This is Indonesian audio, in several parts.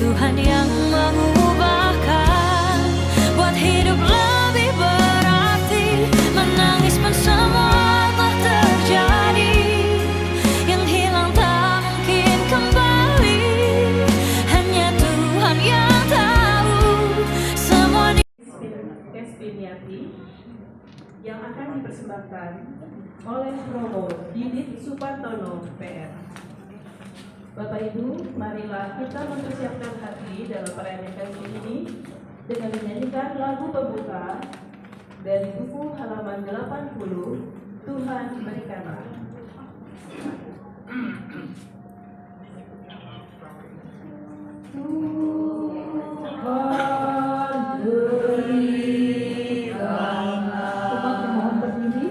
Tuhan yang mengubahkan, buat hidup lebih berarti. Menangis pun semua telah terjadi, yang hilang tak mungkin kembali. Hanya Tuhan yang tahu semua. Kespiniati yang akan dipersembahkan oleh Romo Didit Supartono PR. Bapak Ibu, marilah kita mempersiapkan hati dalam perayaan Ekaristi ini dengan menyanyikan lagu pembuka dari buku halaman 80, Tuhan Berikanlah. Tuhan berikanlah. Umat mohon berdiri.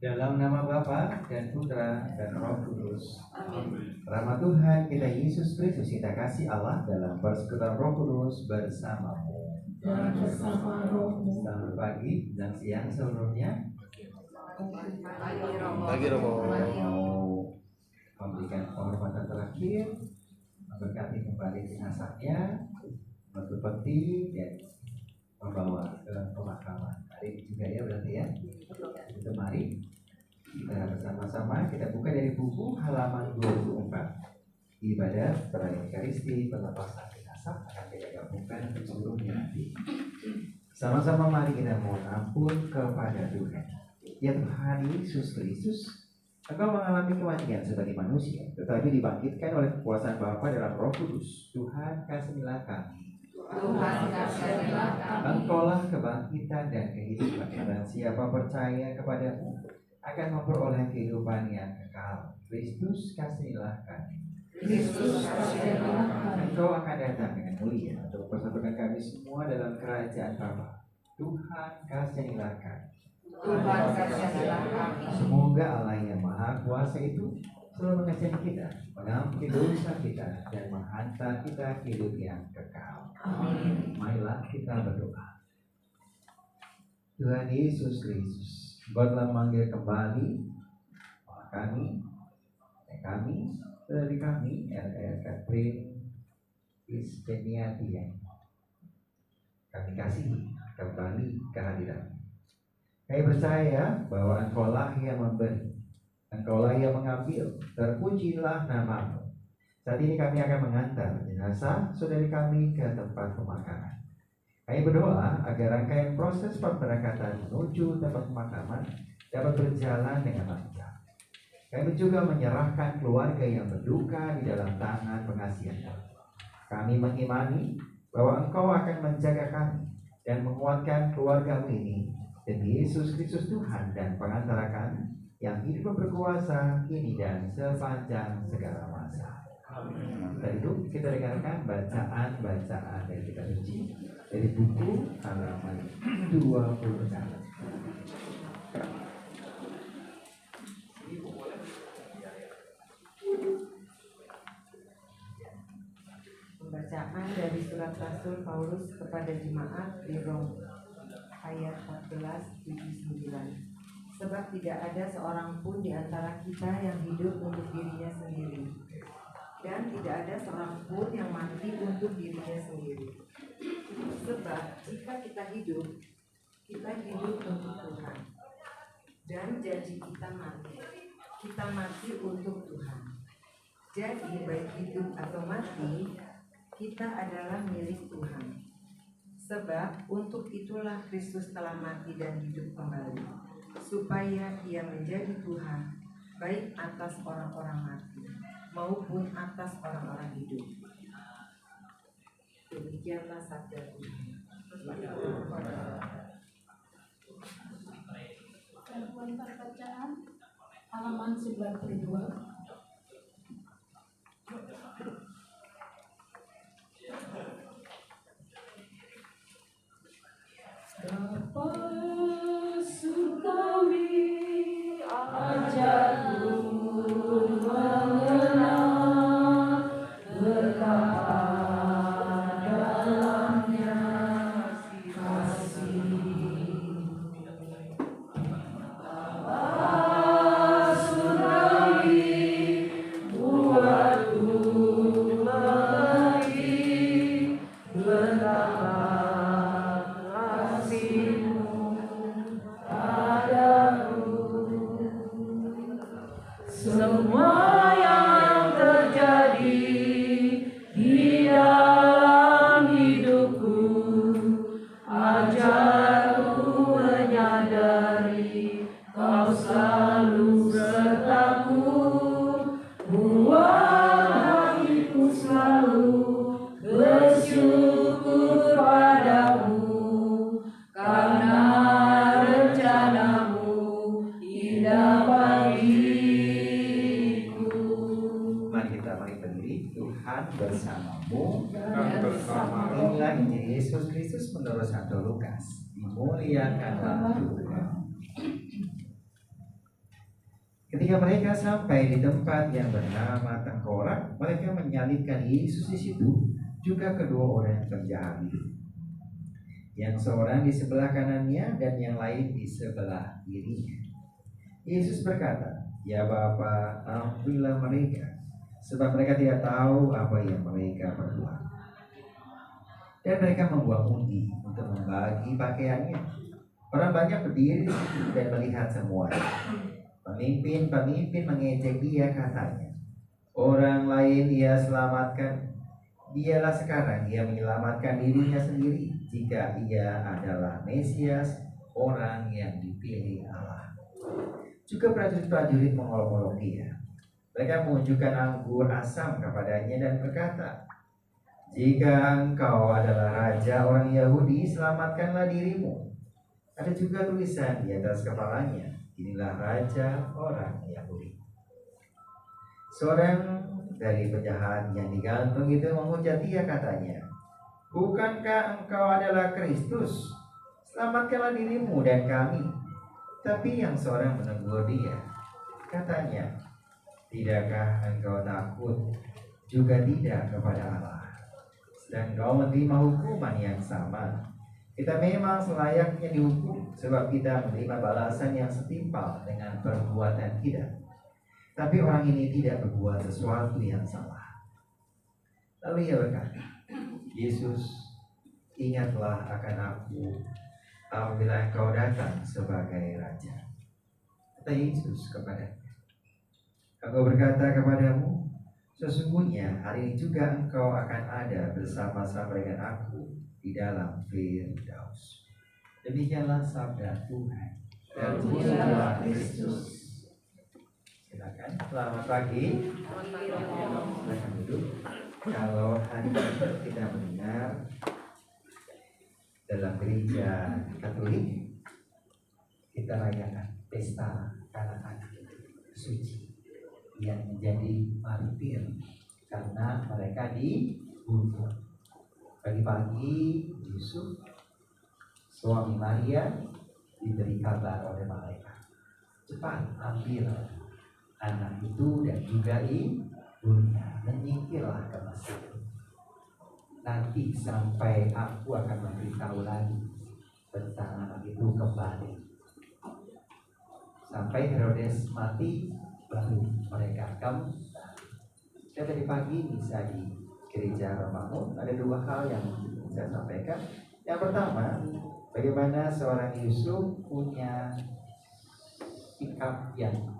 Dalam nama Bapa dan Putra dan Roh Kudus. Rahmat Tuhan kita Yesus Kristus, kita kasih Allah dalam persekutuan Roh Kudus bersamamu. Dan bersama rohmu. Selamat pagi dan siang seluruhnya. Pagi Romo. Mau memberikan penghormatan terakhir, memberkati kembali jenazahnya, menutup peti dan membawa ke pemakaman. Hari ini juga ya berarti ya. Itu mari kita bersama-sama kita buka dari buku halaman 24. Ibadah perayaan Ekaristi pelepasan jenazah akan kita gabungkan untuk seluruhnya nanti. Sama-sama mari kita mohon ampun kepada Tuhan. Ya Tuhan Yesus Kristus, Engkau mengalami kematian sebagai manusia, tetapi dibangkitkan oleh kekuasaan Bapa dalam Roh Kudus. Tuhan kasihlah kami. Tuhan kasihlah kami. Engkaulah kebangkitan dan kehidupan, dan siapa percaya kepadamu akan memperoleh kehidupan yang kekal. Kristus kasihlah kami. Kristus kasihlah kami. Engkau akan datang dengan mulia untuk persatukan kami semua dalam kerajaan Bapa. Tuhan kasihlah kami. Tuhan kasihlah kami. Semoga Allah yang Maha Kuasa itu selalu mengasihi kita, mengampuni dosa kita, dan menghantar kita ke hidup yang kekal. Amin. Marilah kita berdoa. Tuhan Yesus Kristus, Engkau telah memanggil kembali kami, dari kami, RR Katrin Kespiniati yang kami kasihi kembali kehadiran. Kami percaya bahwa Engkaulah yang memberi, Engkaulah yang mengambil, terpujilah namamu. Saat ini kami akan mengantar jenazah saudari kami ke tempat pemakaman. Kami berdoa agar rangkaian proses pemberangkatan menuju tempat pemakaman dapat berjalan dengan lancar. Kami juga menyerahkan keluarga yang berduka di dalam tangan pengasihan Allah. Kami mengimani bahwa Engkau akan menjaga kami dan menguatkan keluarga ini demi Yesus Kristus Tuhan dan pengantara kami yang hidup berkuasa kini dan sepanjang segala masa. Dari itu kita dengarkan bacaan dari kitab suci dari buku halaman 26. Pembacaan dari surat Rasul Paulus kepada jemaat di Rom, ayat 14:7-9. Sebab tidak ada seorang pun di antara kita yang hidup untuk dirinya sendiri, dan tidak ada seorang pun yang mati untuk dirinya sendiri. Sebab jika kita hidup untuk Tuhan, dan janji kita mati untuk Tuhan. Jadi baik hidup atau mati, kita adalah milik Tuhan. Sebab untuk itulah Kristus telah mati dan hidup kembali, supaya Ia menjadi Tuhan baik atas orang-orang mati maupun atas orang-orang hidup. Demikianlah sabda Tuhan. Gangguan bacaan halaman 92. Bapa surgawi, ajarku mengenal betapa dalamnya kasih. Bapa surgawi, buatku mengerti betapa semua yang terjadi di dalam hidupku, ajarku menyadari Kau selalu sertaku, buat hatiku selalu bersyukur padamu, karena rencanamu indah bagiku. Mari berdiri. Tuhan bersamamu Dan bersama Inilah Injil Yesus Kristus menurut Santo Lukas. Dimuliakanlah Tuhan. Ketika mereka sampai di tempat yang bernama Tengkorak, mereka menyalibkan Yesus di situ, juga kedua orang yang terjahat itu. Yang seorang di sebelah kanannya dan yang lain di sebelah kirinya. Yesus berkata, "Ya Bapa, ampunilah mereka, sebab mereka tidak tahu apa yang mereka perbuat." Dan mereka membuang undi untuk membagi pakaiannya. Orang banyak berdiri di situ dan melihat semua. Pemimpin mengejek dia, katanya, "Orang lain dia selamatkan, dialah sekarang ia menyelamatkan dirinya sendiri jika ia adalah Mesias, orang yang dipilih Allah." Juga prajurit-prajurit mengolok-olok dia. Mereka menunjukkan anggur asam kepadanya dan berkata, "Jika engkau adalah raja orang Yahudi, selamatkanlah dirimu." Ada juga tulisan di atas kepalanya, "Inilah raja orang Yahudi." Seorang dari penjahat yang digantung itu menghujat dia, katanya, "Bukankah engkau adalah Kristus? Selamatkanlah dirimu dan kami." Tapi yang seorang menegur dia, katanya, "Tidakkah engkau takut juga tidak kepada Allah, sedang kau menerima hukuman yang sama? Kita memang selayaknya dihukum, sebab kita menerima balasan yang setimpal dengan perbuatan kita. Tapi orang ini tidak berbuat sesuatu yang salah." Lalu ia berkata, "Yesus, ingatlah akan aku apabila engkau datang sebagai raja." Kata Yesus kepadanya, "Aku berkata kepadamu, sesungguhnya hari ini juga engkau akan ada bersama-sama dengan aku di dalam Firdaus." Demikianlah sabda Tuhan. Dan Terpujilah Kristus. Silakan. Selamat pagi. Silakan duduk. Kalau hari ini kita mendengar dalam gereja Katolik, kita rayakan pesta anak-anak suci yang menjadi martir karena mereka dibunuh. Pagi-pagi Yusuf, suami Maria, diberi kabar oleh malaikat, cepat ambil anak itu dan juga ibunya, menyingkirlah ke Mesir. Nanti sampai aku akan memberitahu lagi tentang anak itu kembali. Sampai Herodes mati, baru mereka kembali. Saya tadi pagi bisa di gereja Romangun, ada dua hal yang saya sampaikan. Yang pertama, bagaimana seorang Yusuf punya sikap yang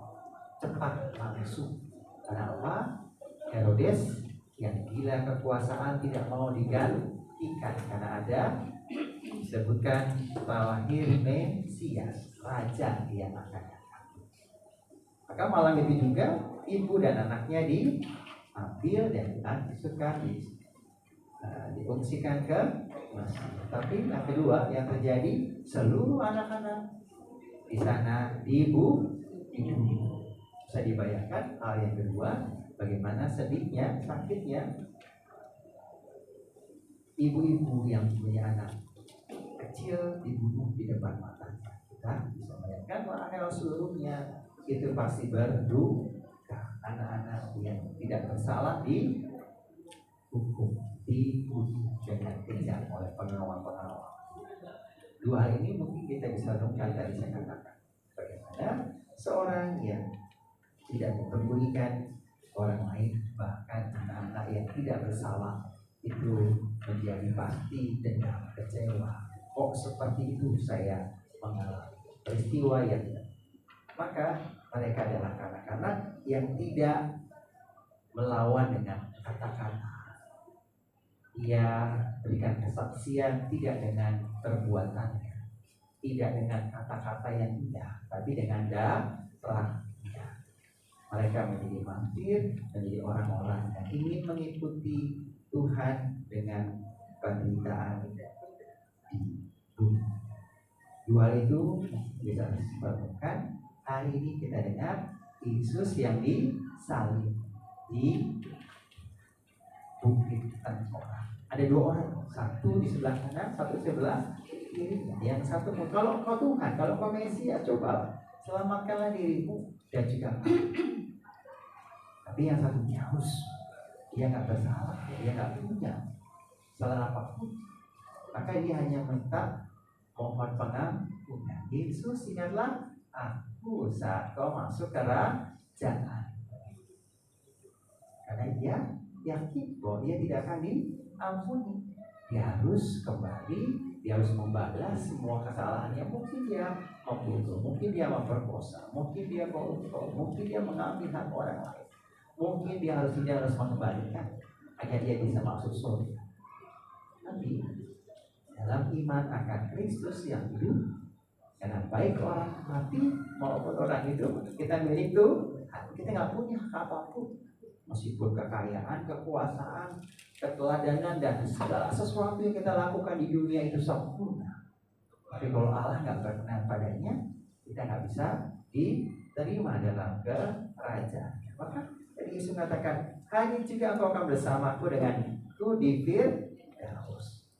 cepat langsung. Kenapa? Herodes yang gila kekuasaan tidak mau digantikan karena ada disebutkan lahir Mesias, raja yang akan datang. Maka malam itu juga ibu dan anaknya diambil dan diangkutkan, diungsikan ke Mesir. Tapi yang kedua yang terjadi, seluruh anak-anak di sana dibunuh. Bisa dibayangkan hal yang kedua, bagaimana sedihnya, sakitnya ibu-ibu yang punya anak kecil dibunuh di depan matanya. Kita bisa bayangkan bahwa seluruhnya itu pasti berduka. Anak-anak yang tidak bersalah dihukum, dibunuh dengan kejam oleh pengawal-pengawal. Dua hal ini mungkin kita bisa renungkan tadi saya katakan. Bagaimana seorang yang tidak mempedulikan orang lain, bahkan anak-anak yang tidak bersalah, itu menjadi pasti dendam, kecewa. Kok seperti itu saya mengalami peristiwa yang, maka mereka adalah anak-anak yang tidak melawan dengan kata-kata. Ia berikan kesaksian tidak dengan perbuatannya, tidak dengan kata-kata yang indah, tapi dengan darahnya. Mereka menjadi martir, menjadi orang-orang yang ingin mengikuti Tuhan dengan penderitaan di bumi. Dua itu bisa disebabkan hari ini kita dengar Yesus yang disalib di bukit Tengkorak. Ada dua orang, satu di sebelah kanan, satu di sebelah kiri. Yang satu, kalau kau Tuhan, kalau kau Mesias, coba selamatkanlah dirimu dan juga aku. Tapi yang satunya harus, dia nggak bersalah, dia nggak punya salah apapun. Maka dia hanya minta mohon pengampunan. Yesus, ingatlah aku saat kau masuk ke kerajaan. Karena dia yakin bahwa dia tidak akan diampuni. Dia harus kembali, dia harus membalas semua kesalahannya. Mungkin dia membunuh, mungkin dia memperkosa, mungkin dia koruptor, mungkin dia mengambil hak orang lain. Mungkin dia harus mengembalikan agar dia bisa masuk surga. Tapi dalam iman akan Kristus yang hidup, karena baik orang mati maupun orang hidup, kita milik Tuhan. Kita nggak punya apapun, meskipun kekayaan, kekuasaan, keteladanan dan segala sesuatu yang kita lakukan di dunia itu sempurna. Tapi kalau Allah nggak berkenan padanya, kita nggak bisa diterima dalam kerajaan. Maka Yesus mengatakan, hanya jika engkau akan bersamaku denganku di Firdaus.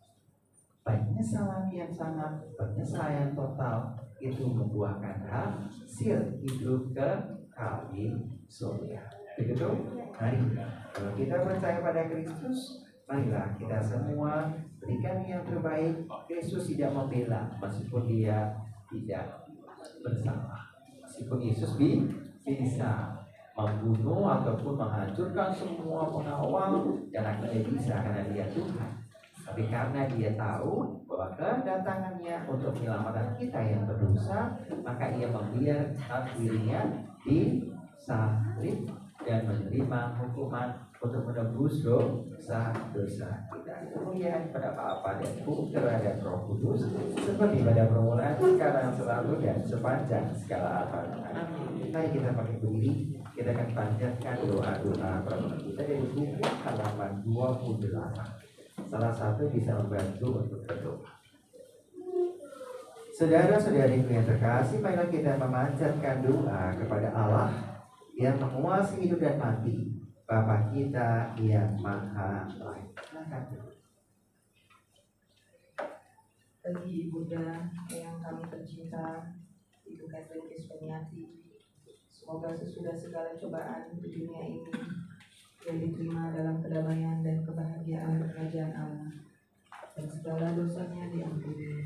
Penyesalan yang sangat, penyesalan total itu membuahkan hasil hidup kekal di surga. Begitu? Mari, kalau kita percaya pada Kristus, marilah kita semua berikan yang terbaik. Kristus tidak membela meskipun dia tidak bersalah. Meskipun Yesus bisa membunuh ataupun menghancurkan semua pengawal, dan akhirnya bisa karena dia Tuhan. Tapi karena dia tahu bahwa kedatangannya untuk menyelamatkan kita yang berdosa, maka ia membiarkan dirinya disalib dan menerima hukuman untuk menebus dosa kita. Kemuliaan pada Bapa dan Putra dan Roh Kudus, seperti pada permulaan, sekarang, selalu, dan sepanjang segala abad. Amin. Mari kita pakai berdiri, kita akan panjatkan doa-doa permohonan kita dari buku halaman 28. Salah satu bisa membantu untuk berdoa. Saudara-saudariku yang terkasih, marilah kita memanjatkan doa kepada Allah yang menguasai hidup dan mati, Bapa kita yang maha baik. Bagi Ibunda yang kami tercinta, Ibu Catherine Kispeniati, semoga sesudah segala cobaan di dunia ini, ia diterima dalam kedamaian dan kebahagiaan kerajaan Allah, dan segala dosanya diampuni.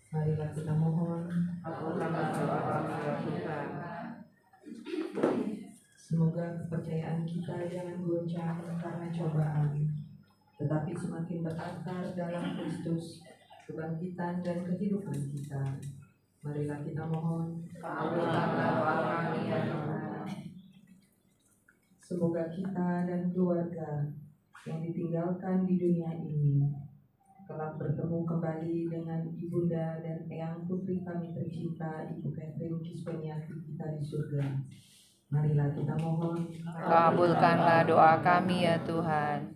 Marilah kita mohon, kabulkanlah doa kami ya Tuhan. Semoga kepercayaan kita jangan goncang karena cobaan, tetapi semakin berakar dalam Kristus, kebangkitan dan kehidupan kita. Marilah kita mohon, kabulkanlah doa kami ya Tuhan. Semoga kita dan keluarga yang ditinggalkan di dunia ini kelak bertemu kembali dengan Ibunda dan Eyang Putri kami tercinta, Ibu Catherine Kispeniati kita di surga. Marilah kita mohon, Kabulkanlah doa kami ya Tuhan.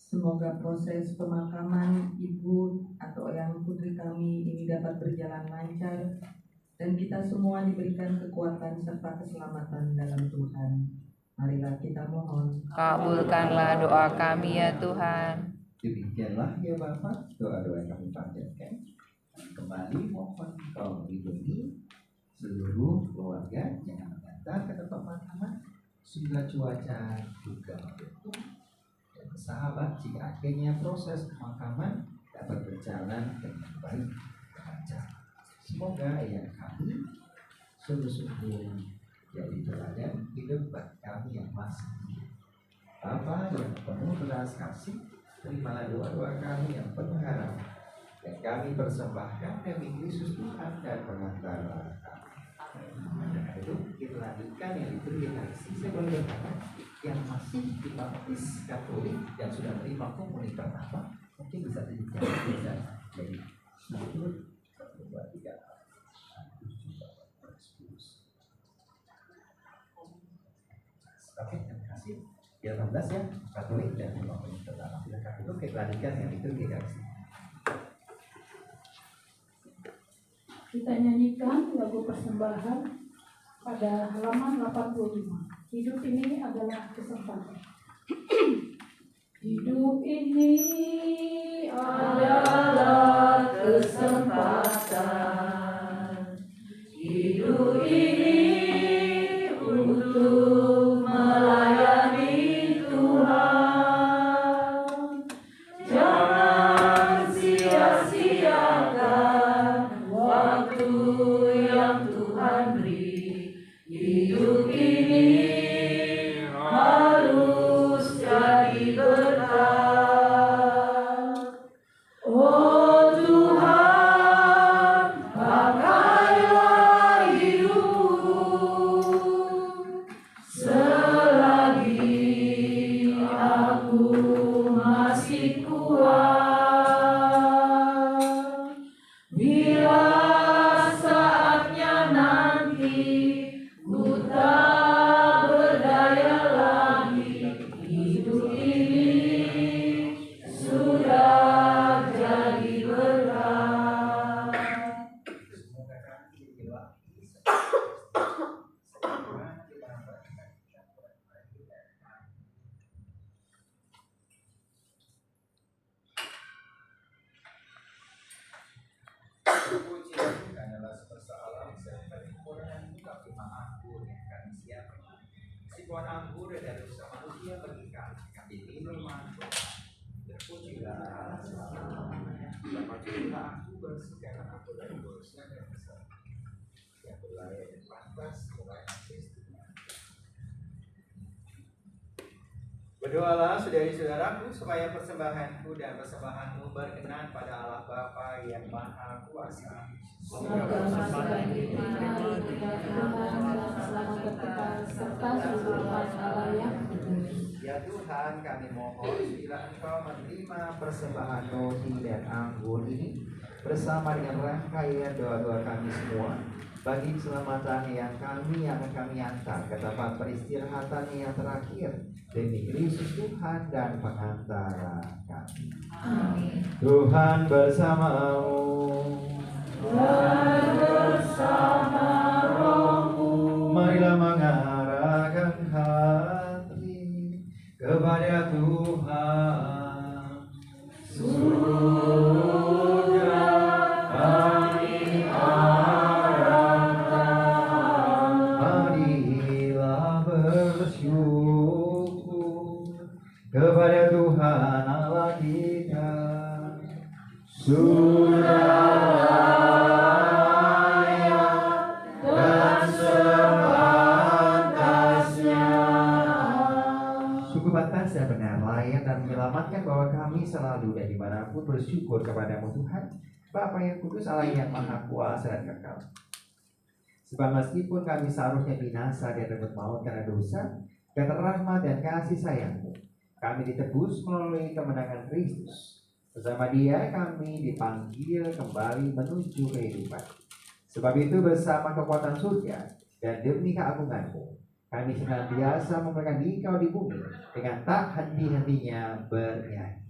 semoga proses pemakaman Ibu atau Eyang Putri kami ini dapat berjalan lancar dan kita semua diberikan kekuatan serta keselamatan dalam Tuhan. Marilah kita mohon, Kabulkanlah doa kami ya Tuhan. Demikianlah ya Bapa, doa-doa yang kami panjatkan. Kembali mohon Kau melindungi seluruh keluarga, jangan mengantar ke tempat pemakaman sehingga cuaca juga mendukung. Dan sahabat, jika akhirnya proses pemakaman dapat berjalan dengan baik dan lancar. Semoga yang kami sungguh-sungguh jadi teladan hidup bagi kami yang masih hidup. Bapa yang penuh belas kasih, terimalah doa-doa kami yang penuh harapan, dan kami persembahkan demi Kristus Tuhan dan pengantara kami. Dengan itu kita lanjutkan yang diberi kasih sebelum berkata yang masih dibaptis Katolik dan sudah menerima komuni pertama, mungkin bisa jadi 1, 2, 3, 4, 5, 6, 7, 8, 9, 10. Oke, terima kasih. Yang 16 ya, Katolik dan menerima komuni pertama. Silakan itu kita lanjutkan yang itu kita kasih. Kita nyanyikan lagu persembahan pada halaman 85. Hidup ini adalah kesempatan. Hidup ini adalah kesempatan. Hidup ini untuk melayani Tuhan. Jangan sia-siakan waktu yang Tuhan beri. Hidup ini harus jadi berkat. Oh Tuhan, pakailah hidupku selagi aku masih kuat. Bila saatnya nanti ku tak berdaya lagi, hidup ini sudah jadi berkat. Semoga kami diwakili puji adalah semesta alam serta kekurangan juga firman anggur yang kami siapkan. Si pohon anggur dari usaha manusia bagi kami minuman berpujilah selamanya. Berpujilah aku bersih karena aku dari dosa dan kesalahan. Yang berlayak dan pantas melayani Kristus. Berdoalah saudari-saudaraku supaya persembahanku dan persembahanmu berkenan pada Allah Bapa yang Maha Kuasa. Semoga persembahan kita diterima Tuhan dan selamat kita serta seluruh umat Allah yang kudus. Ya Tuhan, kami mohon bila Engkau menerima persembahan roti dan anggur ini bersama dengan rangkaian doa-doa kami semua bagi keselamatan yang akan kami antar ke tempat peristirahatan yang terakhir demi Kristus Tuhan dan pengantara kami. Amin. Tuhan bersamamu. Dan bersama rohmu. Marilah mengarahkan hati kepada Tuhan. Surga kami arahkan. Marilah bersyukur kepada Tuhan Allah kita. Surga batas dan benar, layak dan menyelamatkan bahwa kami selalu dan dimanapun bersyukur kepadamu Tuhan, Bapa yang kudus, Allah yang maha kuasa dan kekal. Sebab meskipun kami seharusnya binasa dan rebut maut karena dosa, karena rahmat dan kasih sayangmu, kami ditebus melalui kemenangan Kristus. Bersama Dia kami dipanggil kembali menuju kehidupan. Sebab itu bersama kekuatan surga dan demi keagunganmu, kami senantiasa memegang Engkau di bumi dengan tak henti-hentinya bernyanyi.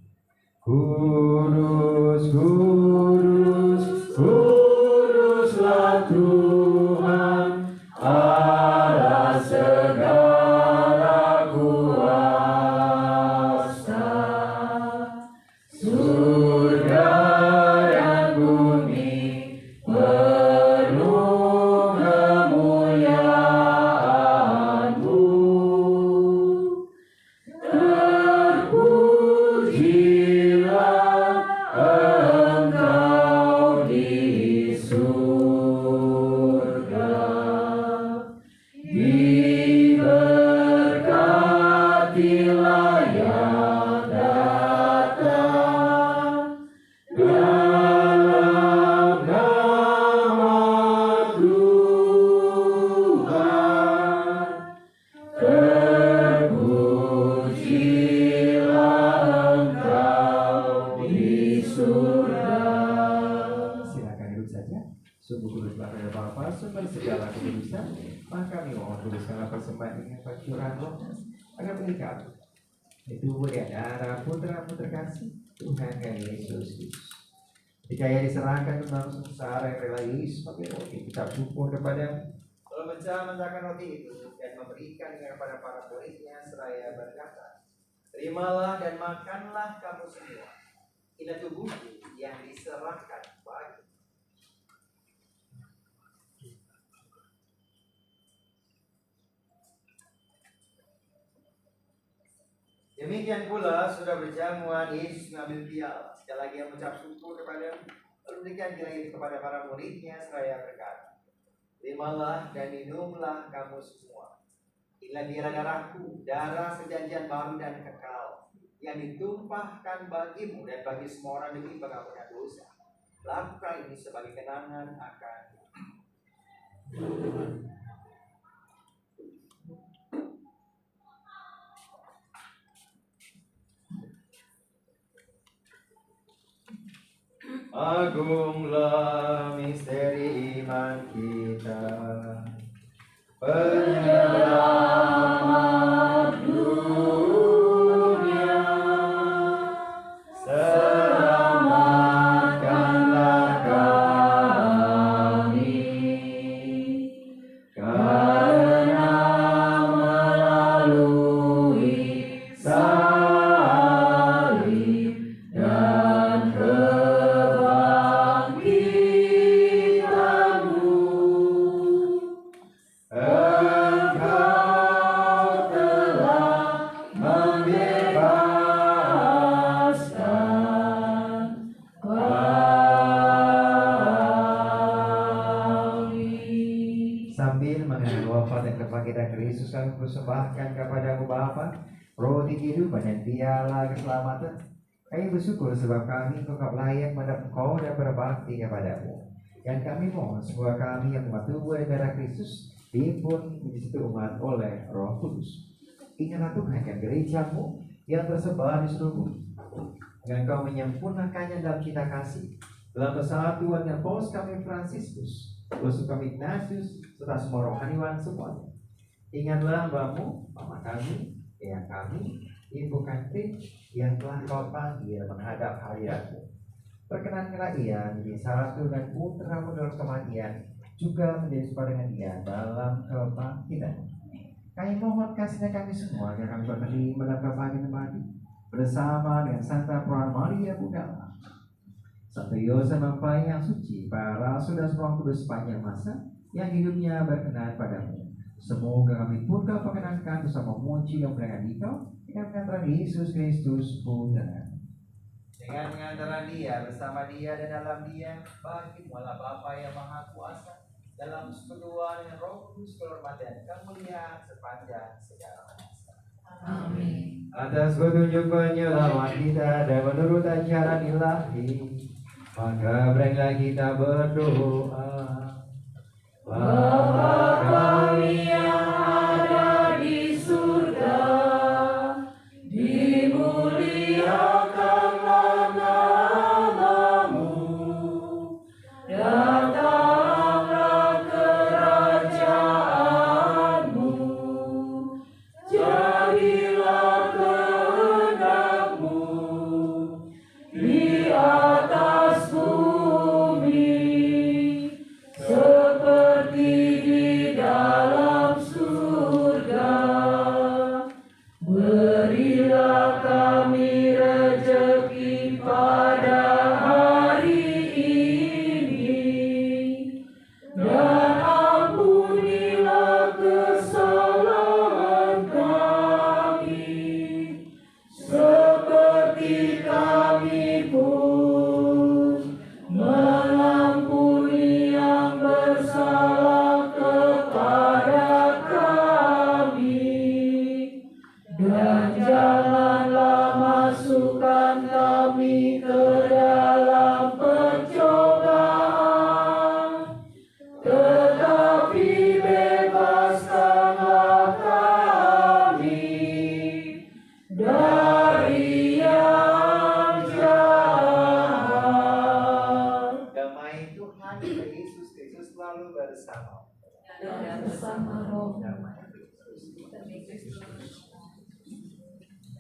Kudus, kudus, kuduslah Tuhan Allah segala kuasa. Surga dan bumi penuh kemuliaan-Mu. Terpujilah Engkau di surga. Diberkatilah yang datang dalam nama Tuhan. Terpujilah Engkau di surga. Silakan duduk saja. Sungguh kuduslah kepada Bapa, sumber segala kekudusan. Maka kami mohon kuduskanlah persembahan dengan percurahan roh agar mengikat itu dan darah putra-putri terkasih Tuhan kami Yesus Kristus. Ketika ia diserahkan tentang sengsara yang rela Yesus sebagai roti, kita syukur kepada lalu mencah-mencahkan roti itu dan memberikan kepada para muridnya seraya berkata, terimalah dan makanlah kamu semua. Ini tubuhku yang diserahkan bagi. Demikian pula sudah berjamuan Yesus mengambil piala. Sekali lagi yang mengucap syukur kepada lalu berikan piala itu kepada para muridnya seraya berkata, terimalah dan minumlah kamu semua. Inilah dia darahku, darah perjanjian baru dan kekal, yang ditumpahkan bagimu dan bagi semua orang demi pengampunan dosa. Lakukan ini sebagai kenangan akan Agunglah misteri iman kita, penyelamat dunia, selamatkanlah kami, karena melalui salib dan Kristus kami persembahkan kepadamu Bapa roti kehidupan dan piala keselamatan. Kami bersyukur sebab kami tetap layak pada Engkau dan berbakti kepadamu. Dan kami mohon semoga kami yang umat tubuh dan darah Kristus dihimpun menjadi satu umat oleh Roh Kudus. Ingatlah Tuhan yang gerejamu yang tersebar di seluruh bumi. Dengan Kau menyempurnakannya dalam cinta kasih, dalam persatuan dengan Paus kami Fransiskus, Paus kami Ignatius, serta semua rohaniwan semuanya. Ingatlah Bamu, Mama kami, yang kami, Ibu Kantri yang telah Kau panggil menghadap hadirat-Mu. Perkenankanlah ia menjadi satu dan putra-Mu dalam kematian, juga menjadi serupa dengan dia dalam kebangkitan. Kami mohon kasihnya kami semua agar kami menerima dalam kebahagiaan abadi bersama dengan Santa Pura Maria Bunda Allah, Santo Yosef Mempelai yang suci, para rasul dan semua kudus sepanjang masa yang hidupnya berkenan padamu. Semoga kami pun Kau perkenankan bersama memuji dan memuliakan Dikau dengan pengantaran Yesus Kristus Putra. Dengan pengantaran Dia, bersama Dia dan dalam Dia, bagi mualah Bapa yang Maha Kuasa, dalam persekutuan dengan Roh Kudus, kehormatan dan kemuliaan sepanjang segala masa. Amin. Atas petunjuk penyelamat kita dan menurut ajaran ilahi, maka berilah kita berdoa. Bapa kami yang ada di surga, dimuliakanlah nama-Mu, datanglah kerajaan-Mu, jadilah kehendak-Mu di atas bumi seperti di dalam surga. Berilah kami rezeki pada hari ini, dan ampunilah kesalahan kami, seperti kami pun mengampuni yang bersalah kepada kami. Dan janganlah masukkan kami ke dalam pencobaan, tetapi bebaskanlah kami dari yang jahat. Damai Tuhan kita Yesus Kristus selalu bersama. Dan bersama roh Damai Kristus.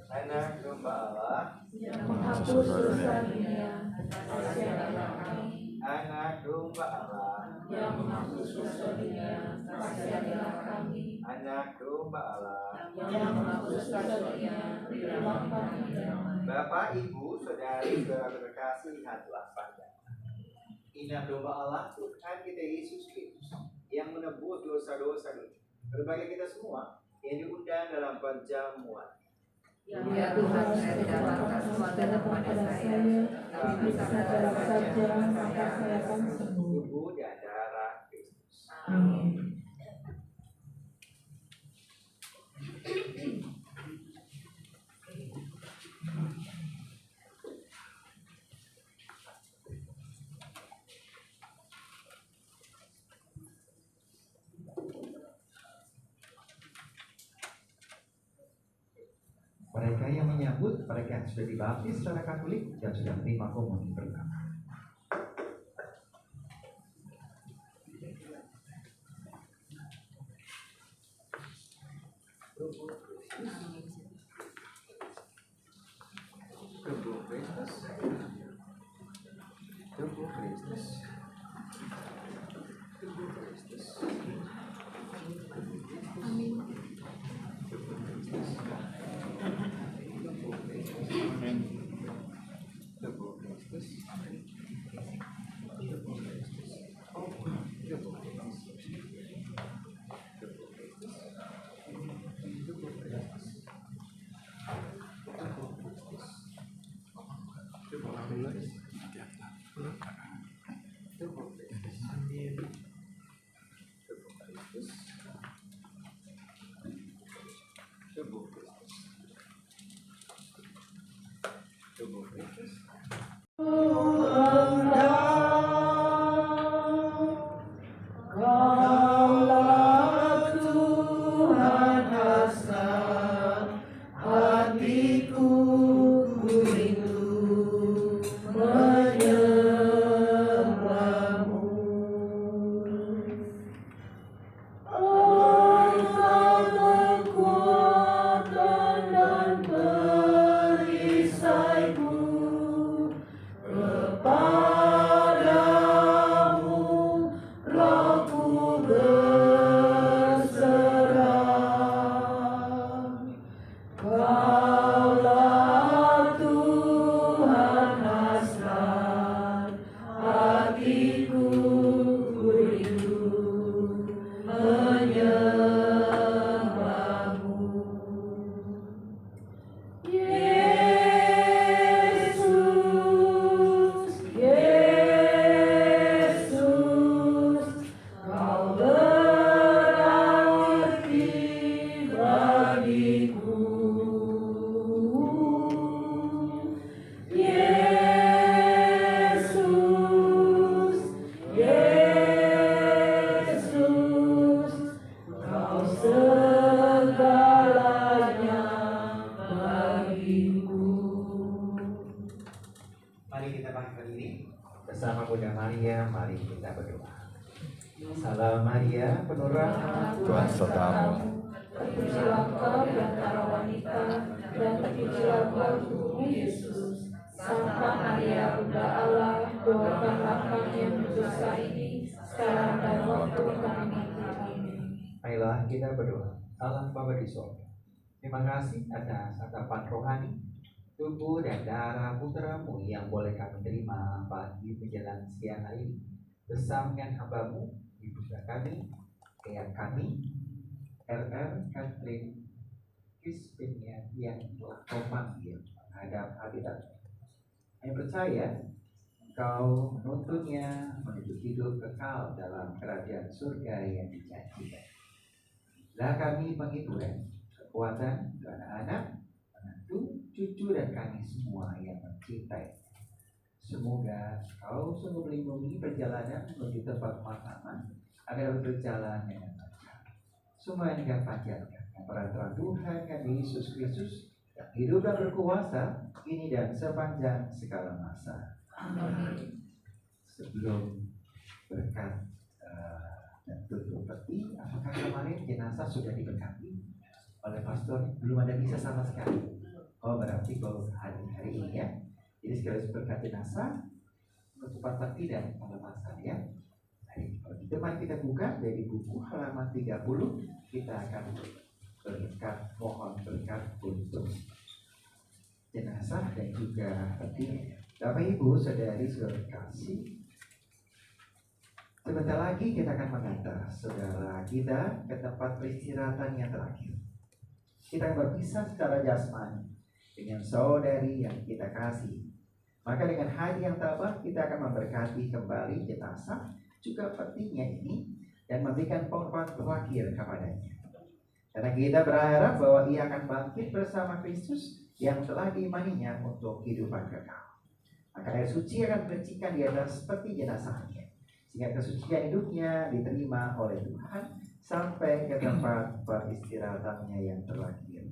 Anak domba Allah, yang menghapus dosa dunia, kasihanlah kami. anak domba Allah, Yang menghapus dosa dunia, kasihanlah kami. anak domba Allah. Yang menghapus dosa dunia, berilah kami damai. Bapak, Ibu, Saudari, saudara terkasih, lihatlah panjang. Inilah domba Allah, Tuhan kita Yesus Kristus, yang menebus dosa-dosa dunia. Berbagai kita semua yang diundang dalam perjamuan. Ya Tuhan, saya tidak pantas Tuhan datang kepada saya, tapi Sadar saja, maka saya akan sembuh. Tubuh dan darah Kristus. Amin. Mereka yang menyambut, mereka yang sudah dibaptis secara Katolik dan sudah menerima komuni pertama. Tubuh Kristus. Tubuh Kristus. Tubuh Kristus. Amin. tubuh Kristus. Kaulah Tuhan hasrat hatiku, ku rindu menyembahmu. Engkau kekuatan dan perisaiku, kepadamu rohku berserah. Kaulah Tuhan hasrat hatiku, ku rindu menyembahmu. Yesus, Yesus, Kau berarti bagiku. Yesus, Yesus, Kau segalanya bagiku. Mari kita bangkit berdiri bersama Bunda Maria. Mari kita berdoa. Salam Maria, penuh rahmat, Tuhan sertamu. Terpujilah Engkau di antara wanita, dan terpujilah buah tubuhmu Yesus. Santa Maria, Bunda Allah, doakanlah kami yang berdosa ini, sekarang dan waktu kami mati. Amin. Marilah kita berdoa. Allah Bapa di surga, terima kasih atas atapan rohani tubuh dan darah putramu yang boleh kami terima pagi menjelang siang hari ini bersama dengan hamba-Mu, ibunda kami, ayah kami, RR Catherine Crispinia yang telah Kau panggil menghadap habitat. Kami percaya Engkau menuntunnya menuju hidup kekal dalam kerajaan surga yang dijanjikan. Lah kami mengiburkan kekuatan untuk anak-anak, menantu, cucu dan kami semua yang mencintai. Semoga Kau sungguh melindungi perjalanan menuju tempat pemakaman agar berjalan dengan lancar. Semua yang Kau panjatkan peraturan Tuhan kami Yesus Kristus yang hidup dan berkuasa kini dan sepanjang segala masa. Amin. Sebelum berkat dan tutup peti, apakah kemarin jenazah sudah diberkati oleh pastor? Belum ada misa sama sekali. Oh, berarti baru hari ini ya. Jadi sekaligus berkat jenazah, penutupan peti dan pelepasan ya. Baik, kalau gitu mari kita buka dari buku halaman 30. Kita akan berkat, mohon berkat untuk jenazah dan juga peti. Bapak Ibu, saudari saudara kasih, sebentar lagi kita akan mengantar saudara kita ke tempat peristirahatan yang terakhir. Kita berpisah secara jasmani dengan saudari yang kita kasih. Maka dengan hati yang tabah kita akan memberkati kembali jenazah juga petinya ini dan memberikan pengorbanan terakhir kepadanya. Karena kita berharap bahwa ia akan bangkit bersama Kristus yang telah diimaninya untuk kehidupan kekal. Maka air suci akan percikan di atas peti jenazahnya, sehingga kesucian hidupnya diterima oleh Tuhan sampai ke tempat peristirahatannya yang terakhir.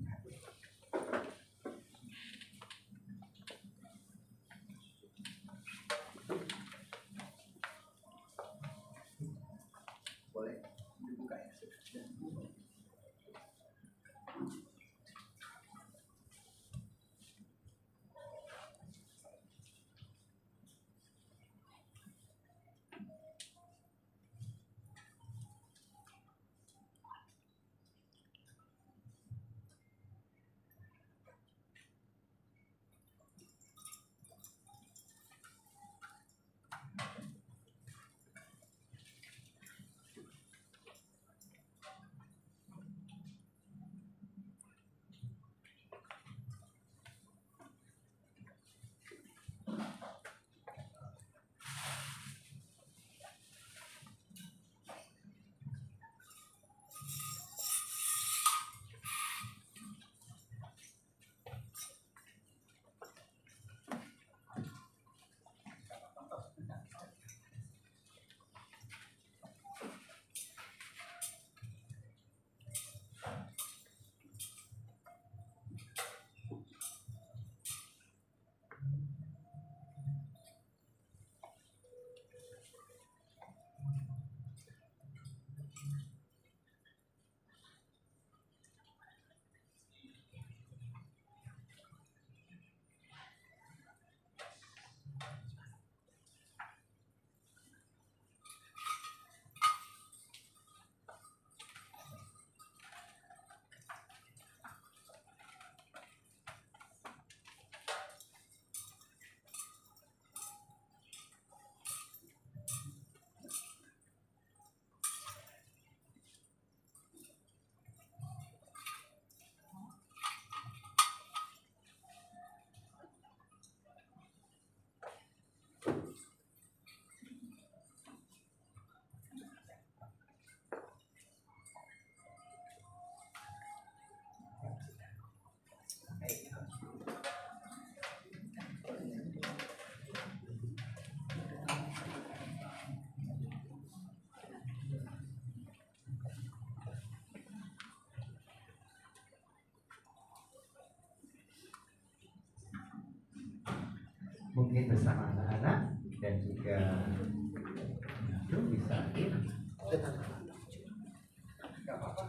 Boleh dibuka ya? mungkin bersama anak-anak dan juga itu bisa hadir. Gak apa-apa.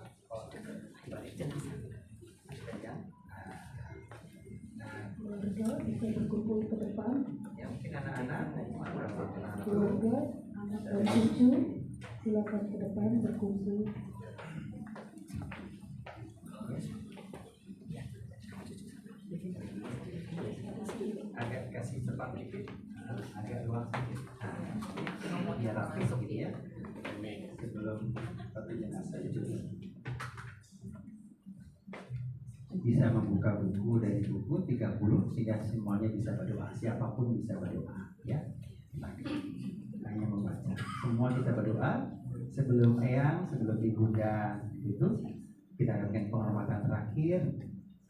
Keluarga bisa berkumpul ke depan. Ya mungkin anak-anak Keluarga, anak dan cucu, silakan ke depan berkumpul. agak kasih cepat dikit, agak luas sedikit. Nah, biar rapi begini ya. Sebelum satu jenazah itu bisa membuka buku dari buku 30 sehingga semuanya bisa berdoa, siapapun bisa berdoa ya. Hanya membaca, semua kita berdoa sebelum eyang, sebelum ibunda itu kita akan penghormatan terakhir.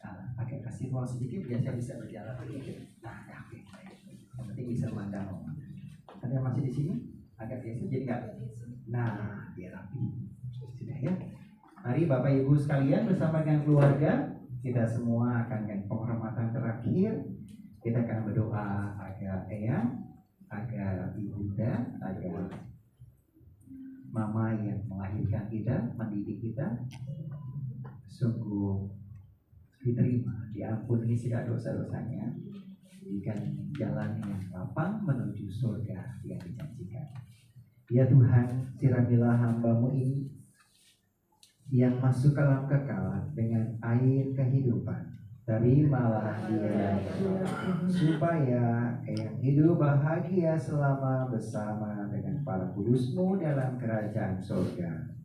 Nah, agak kasih ruang sedikit biar saya bisa berjalan sedikit. Nah, oke. Yang penting bisa memandang. Ada yang masih di sini? Agak geser jadi nggak? Nah, biar rapi. Sudah ya. Mari Bapak Ibu sekalian bersama dengan keluarga kita semua akan dengan penghormatan terakhir. Kita akan berdoa agar eyang, agar ibunda, agar mama yang melahirkan kita, mendidik kita, sungguh diterima, diampuni segala dosa-dosanya, diberikan jalan yang lapang menuju surga yang dijanjikan. Ya Tuhan, siramilah hamba-Mu ini yang masuk ke dalam kekal dengan air kehidupan. Terimalah dia supaya yang hidup bahagia selama bersama dengan para kudus-Mu dalam kerajaan surga.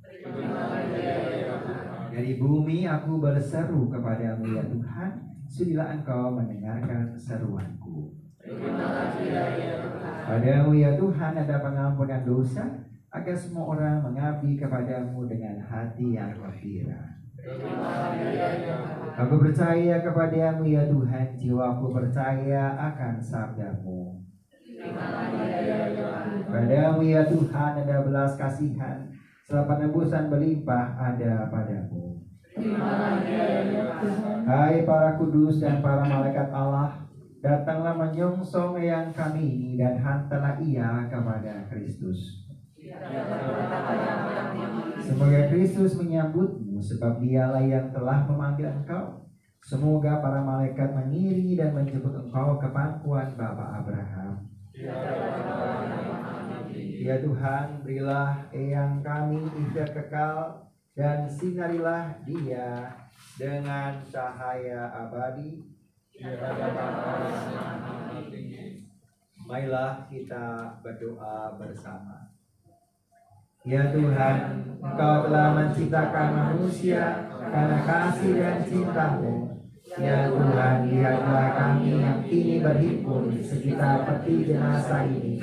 Dari bumi aku berseru kepadamu ya Tuhan, sudilah Engkau mendengarkan seruanku. Padamu ya Tuhan ada pengampunan dosa, agar semua orang mengabdi kepadamu dengan hati yang gembira. Aku percaya kepadamu ya Tuhan, jiwaku percaya akan sabdamu. Padamu ya Tuhan ada belas kasihan, setelah penebusan berlimpah ada padamu. Hai para kudus dan para malaikat Allah, datanglah menyongsong eyang kami ini dan hantarlah ia kepada Kristus. Semoga Kristus menyambutmu, sebab dialah yang telah memanggil engkau. Semoga para malaikat mengiri dan menjemput engkau ke pangkuan Bapa Abraham. Ya Tuhan, berilah eyang kami ikhtiar kekal dan sinarilah dia dengan cahaya abadi. Marilah kita berdoa bersama. Ya Tuhan, Engkau telah menciptakan manusia karena kasih dan cinta-Mu. Ya Tuhan, lihatlah kami yang kini berhimpun di sekitar peti jenazah ini.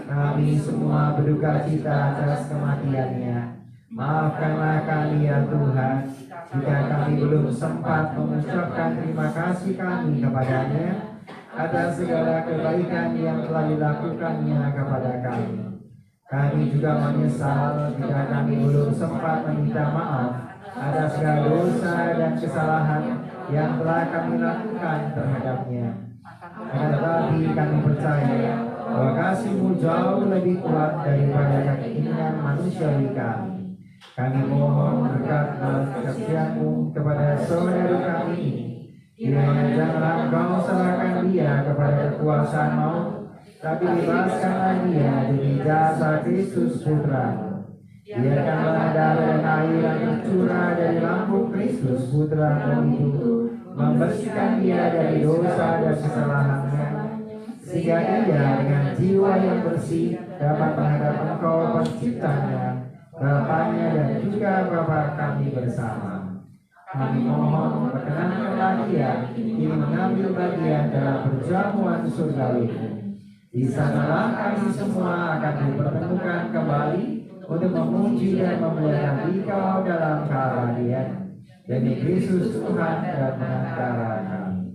Kami semua berduka cita atas kematiannya. Maafkanlah kami ya Tuhan, jika kami belum sempat mengucapkan terima kasih kami kepadanya atas segala kebaikan yang telah dilakukannya kepada kami. Kami juga menyesal jika kami belum sempat meminta maaf atas segala dosa dan kesalahan yang telah kami lakukan terhadapnya. Tetapi kami percaya bahwa kasih-Mu jauh lebih kuat daripada keinginan manusiawi kami. Kami mohon berkat kasih-Mu kepada saudara kami ini. Kiranya janganlah Engkau serahkan dia kepada kekuasaan maut, tapi bebaskanlah dia demi jasa Kristus Putra. Biarkanlah darah dan air yang tercurah dari lambung Kristus Putra itu membersihkan dia dari dosa dan kesalahannya, sehingga ia dengan jiwa yang bersih dapat menghadap Engkau Penciptanya, Bapanya dan juga Bapa kami bersama. Kami mohon perkenankanlah dia ini mengambil bagian dalam perjamuan surgawi. Di sanalah kami semua akan dipertemukan kembali untuk memuji dan memuliakan Dikau dalam keabadian. Demi Kristus Tuhan dan pengantara kami.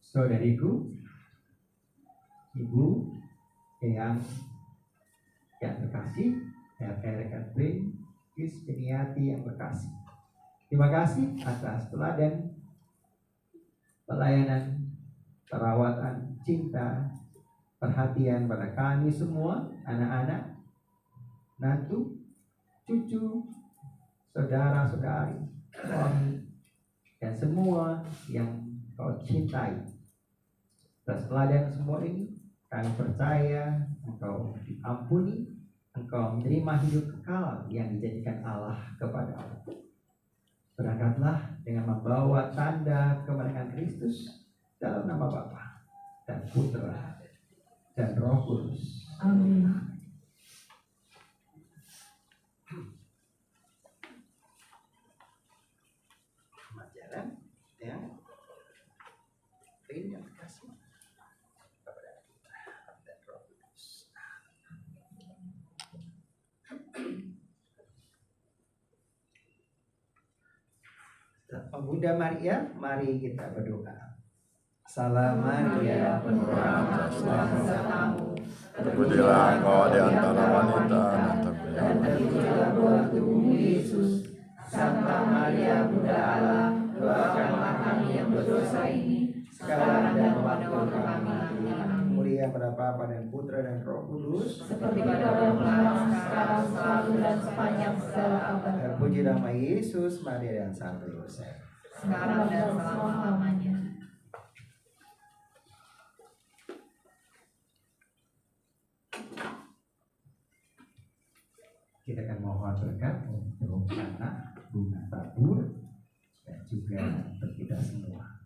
Saudariku, ibu, eyang, yang terkasih, RR Catherine Krispiniati yang berkasih. Terima kasih atas teladan, pelayanan, perawatan, cinta, perhatian pada kami semua, anak-anak, nantu, cucu, saudara-saudari, suami, dan semua yang kau cintai. Atas teladan semua ini, kami percaya engkau diampuni, engkau menerima hidup kekal yang dijadikan Allah kepadamu. Berangkatlah dengan membawa tanda kemenangan Kristus dalam nama Bapa dan Putra dan Roh Kudus. Amin. Selamat jalan, ya. Ini yang terkasih kepada Putra dan Roh Kudus. Bunda Maria, mari kita berdoa. Salam Maria, penuh rahmat, Tuhan bersamamu. Terpujilah engkau di antara wanita dan Terpujilah buah tubuhmu Yesus. Santa Maria, Bunda Allah, doakanlah kami yang berdosa ini, sekarang dan waktu kami. Mulia pada Bapa dan Putra dan Roh Kudus, Seperti pada mulanya, sekarang, selalu, dan sepanjang segala abad. terpuji nama Yesus, Maria dan Santo Yosef. Sekarang dan selama-lamanya. Kita akan mohon berkat untuk anak bunga tabur dan juga untuk kita semua.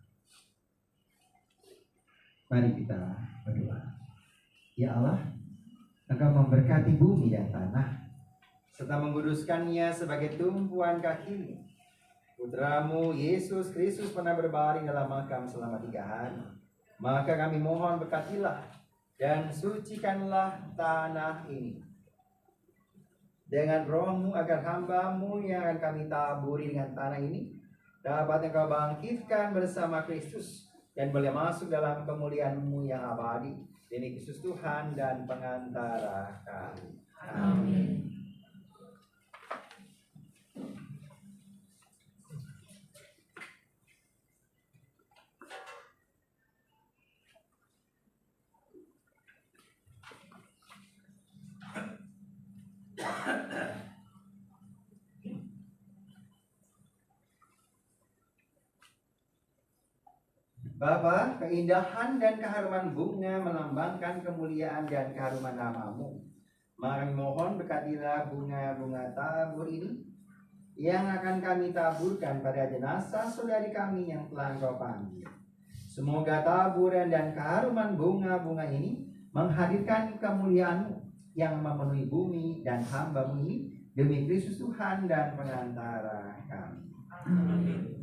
Mari kita berdoa. Ya Allah, Engkau memberkati bumi dan tanah serta menguduskannya sebagai tumpuan kaki-Mu. Putramu Yesus Kristus pernah berbaring dalam makam selama 3 hari. Maka kami mohon berkatilah dan sucikanlah tanah ini dengan Roh-Mu, agar hamba-Mu yang akan kami taburi dengan tanah ini dapat Engkau bangkitkan bersama Kristus dan boleh masuk dalam kemuliaan-Mu yang abadi. Demi Kristus Tuhan dan pengantara kami. Amin. Bapa, keindahan dan keharuman bunga melambangkan kemuliaan dan keharuman nama-Mu. Maka mohon berkatilah bunga-bunga tabur ini yang akan kami taburkan pada jenazah saudari kami yang telah Engkau panggil. Semoga taburan dan keharuman bunga-bunga ini menghadirkan kemuliaan-Mu yang memenuhi bumi dan hamba-Mu ini demi Kristus Tuhan dan pengantara kami. Amin.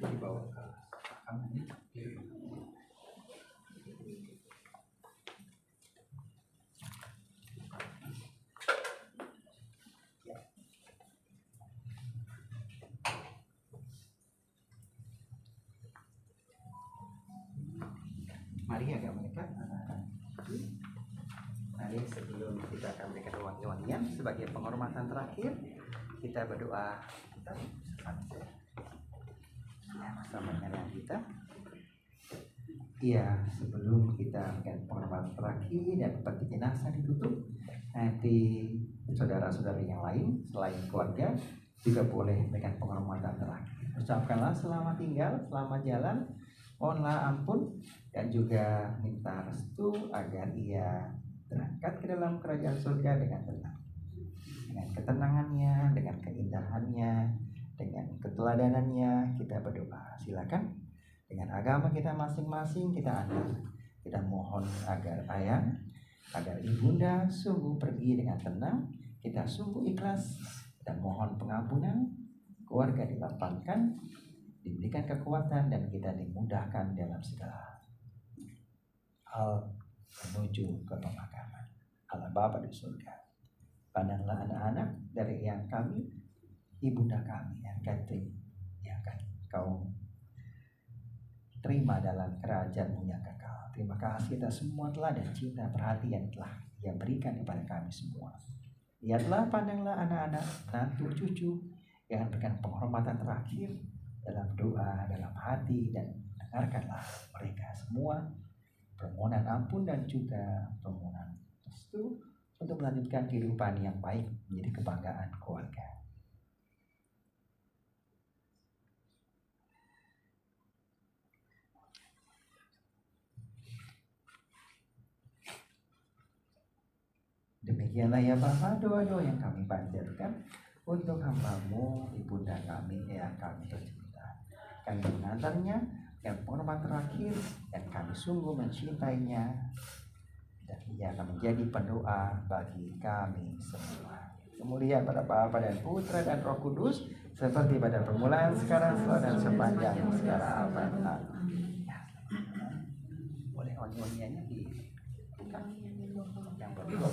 Dibawa ke makam ini. Mari agak mendekat. Mari sebelum kita akan memberikan wangi-wangian sebagai penghormatan terakhir, kita berdoa. Kita bersama dengan kita. Iya, sebelum kita memberikan penghormatan terakhir dan peti jenazah ditutup, nanti saudara-saudari yang lain selain keluarga juga boleh memberikan penghormatan terakhir. Ucapkanlah selamat tinggal, selamat jalan, mohonlah ampun, dan juga minta restu agar ia berangkat ke dalam kerajaan surga dengan tenang, dengan ketenangannya, dengan keindahannya, dengan keteladanannya. Kita berdoa. Silakan dengan agama kita masing-masing kita angkat Kita mohon agar ayah, agar ibunda sungguh pergi dengan tenang. Kita sungguh ikhlas. Kita mohon pengampunan, keluarga dilapangkan, diberikan kekuatan, dan kita dimudahkan dalam segala hal menuju ke pemakaman. Allah Bapa di surga, pandanglah anak-anak dari yang kami, ibunda kami yang Catherine, yang akan Kau terima dalam kerajaan-Mu yang kekal. Terima kasih atas semua telah dan cinta perhatian telah Ia berikan kepada kami semua. Lihatlah, pandanglah anak-anak, menantu, cucu yang memberikan penghormatan terakhir dalam doa, dalam hati, dan dengarkanlah mereka semua permohonan ampun dan juga permohonan restu untuk melanjutkan kehidupan yang baik menjadi kebanggaan keluarga. Demikianlah ya Bapa, doa-doa yang kami panjatkan untuk hamba-Mu, ibunda kami yang kami tercinta. Kami mengantarnya dengan penghormatan terakhir, dan kami sungguh mencintainya, dan ia akan menjadi pendoa bagi kami semua. Kemuliaan pada Bapa dan Putra dan Roh Kudus, seperti pada permulaan, sekarang, selalu, dan sepanjang segala abad. Amin. Boleh onyoniannya dibuka yang berdua.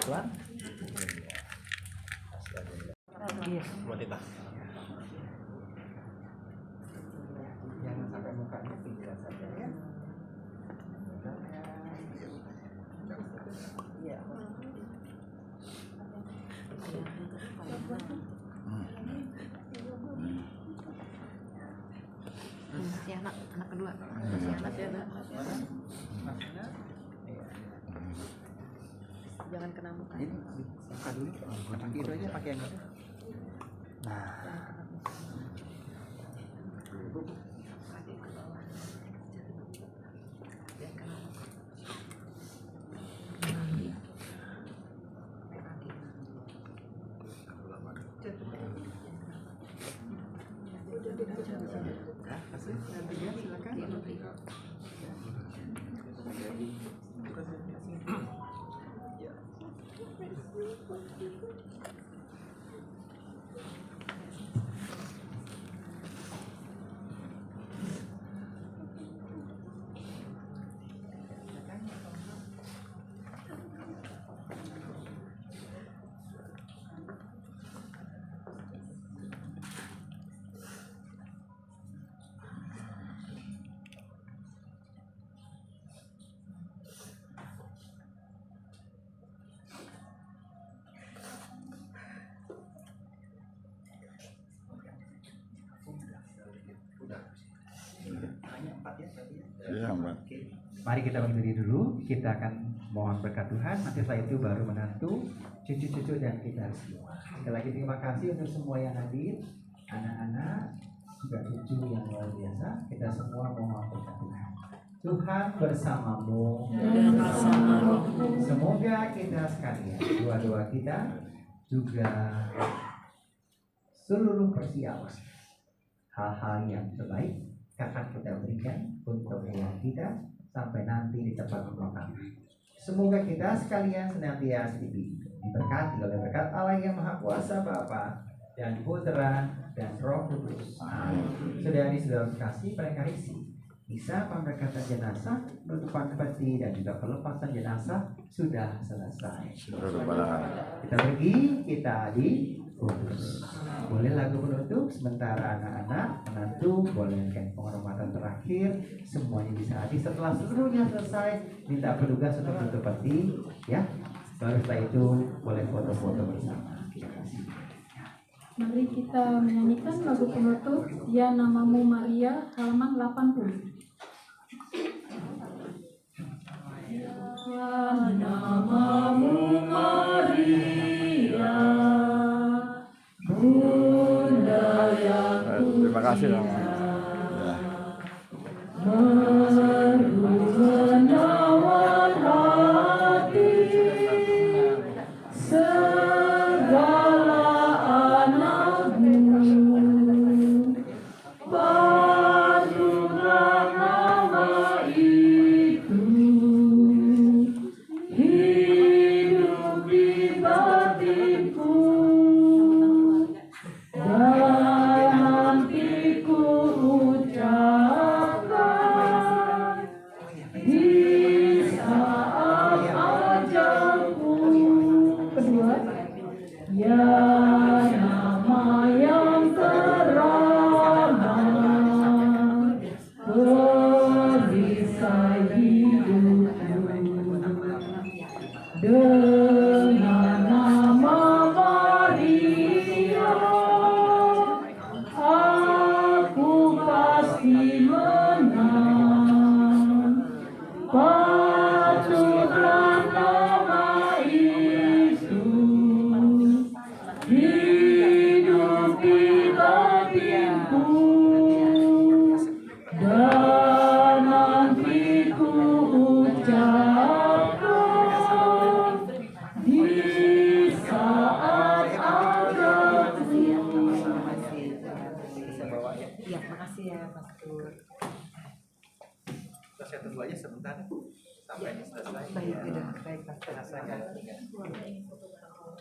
Tuan, jangan sampai mukanya pinggiran saja ya. Iya. Si anak kedua. Si anak ya. Jangan kena muka. Ini buka dulu, pakai itu aja, pakai yang itu. Nah, Iya, Mbak. Mari kita berdiri dulu, kita akan mohon berkat Tuhan, nanti setelah itu baru menantu, cucu-cucu, dan kita semua. Sekali lagi terima kasih untuk semua yang hadir, anak-anak, juga cucu yang luar biasa. Kita semua mohon berkat Tuhan. Tuhan bersamamu Dan bersama rohmu. Semoga kita sekalian, doa-doa kita juga seluruh persiapan hal-hal yang terbaik akan kita berikan untuk yang kita sampai nanti di tempat pemakaman. Semoga kita sekalian senantiasa diberkati oleh berkat Allah yang Maha Kuasa, Bapa dan Putra dan Roh Kudus. Saudari-saudara kasih pada Karisi, misa pemberkatan jenazah, penutupan peti, dan juga pelepasan jenazah sudah selesai. Kita pergi, kita diutus. Boleh lagu penutup, sementara anak-anak menantu boleh penghormatan terakhir, semuanya bisa hadir. Setelah seluruhnya selesai, minta petugas untuk tutup peti, ya. Baru setelah itu boleh foto-foto bersama. Terima kasih. Mari kita menyanyikan lagu penutup Ya Namamu Maria, halaman 80. Ya namamu Maria, Bunda yang Terima kasih, Bang. menawan hati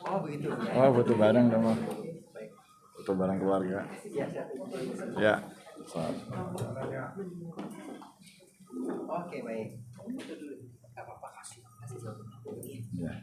Oh begitu. Oh, butuh barang dong, Bang. Butuh barang keluarga. Ya. Saat. Oke baik. Itu dulu. Gak apa-apa kasih jawab. Ya.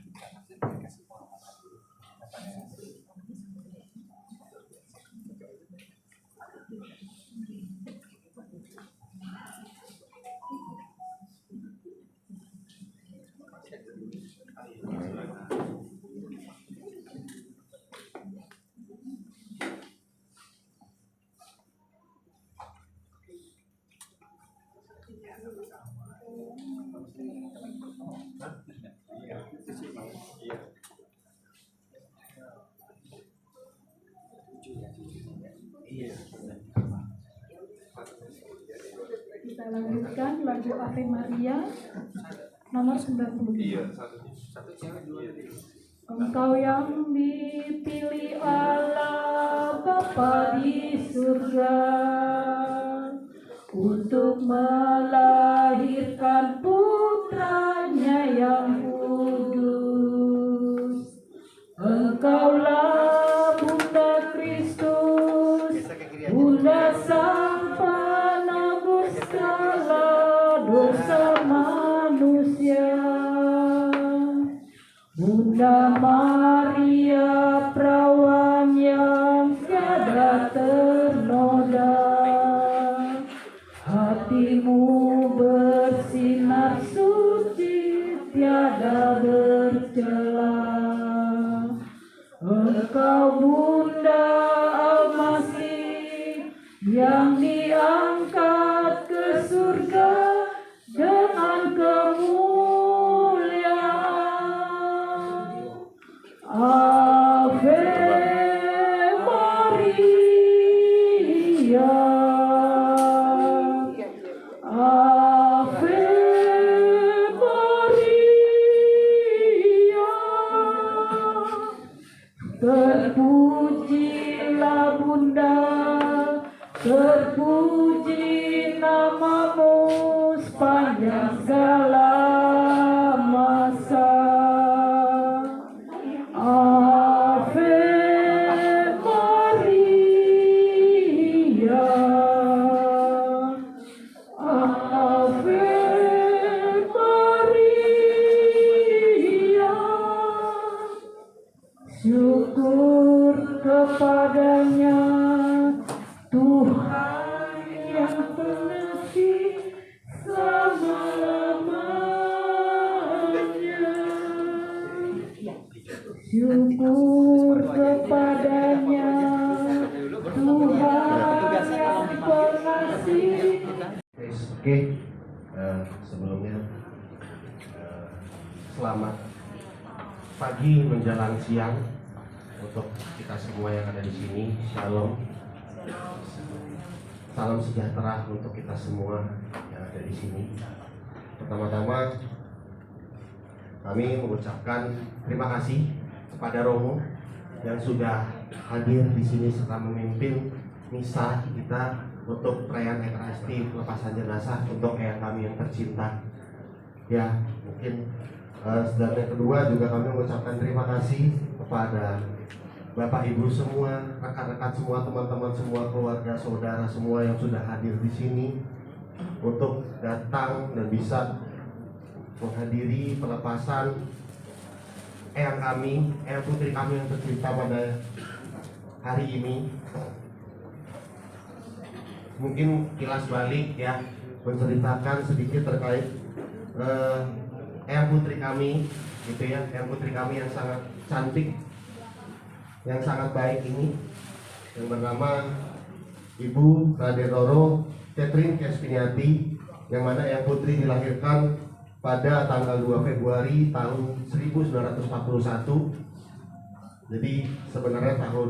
Kita lanjutkan lagu Ave Maria nomor 90. Engkau yang dipilih Allah Bapa di surga untuk melahirkan putranya yang kudus. Engkaulah Bunda Kristus, Bunda Sang Penebus segala dosa manusia. Bunda Maria perawan yang tiada ternoda, hatimu bersinar suci tiada bercela. Engkau Bunda Almasih yang diangkat ke surga dengan kemuliaan. Ave Maria, Ave Maria, terpujilah Bunda, terpuji namamu sepanjang segala masa. Ave Maria, Ave Maria, syukur kepadanya Tuhan yang pengasih selama-lamanya. Syukur kepadanya Tuhan yang pengasih. Oke, sebelumnya selamat pagi menjelang siang untuk kita semua yang ada di sini. Shalom, salam sejahtera untuk kita semua yang ada di sini. Pertama-tama kami mengucapkan terima kasih kepada Romo yang sudah hadir di sini serta memimpin misa kita untuk perayaan Ekaristi pelepasan jenazah untuk eyang kami yang tercinta. Ya, mungkin dan yang kedua juga kami mengucapkan terima kasih kepada Bapak Ibu semua, rekan-rekan semua, teman-teman semua, keluarga, saudara semua yang sudah hadir di sini untuk datang dan bisa menghadiri pelepasan eyang kami, eyang putri kami yang tercinta pada hari ini. Mungkin kilas balik ya, menceritakan sedikit terkait eyang putri kami, gitu ya, eyang putri kami yang sangat cantik, yang sangat baik ini, yang bernama Ibu Raden Roro Catherine Kespiniati, yang mana eyang putri dilahirkan pada tanggal 2 Februari tahun 1941. Jadi sebenarnya tahun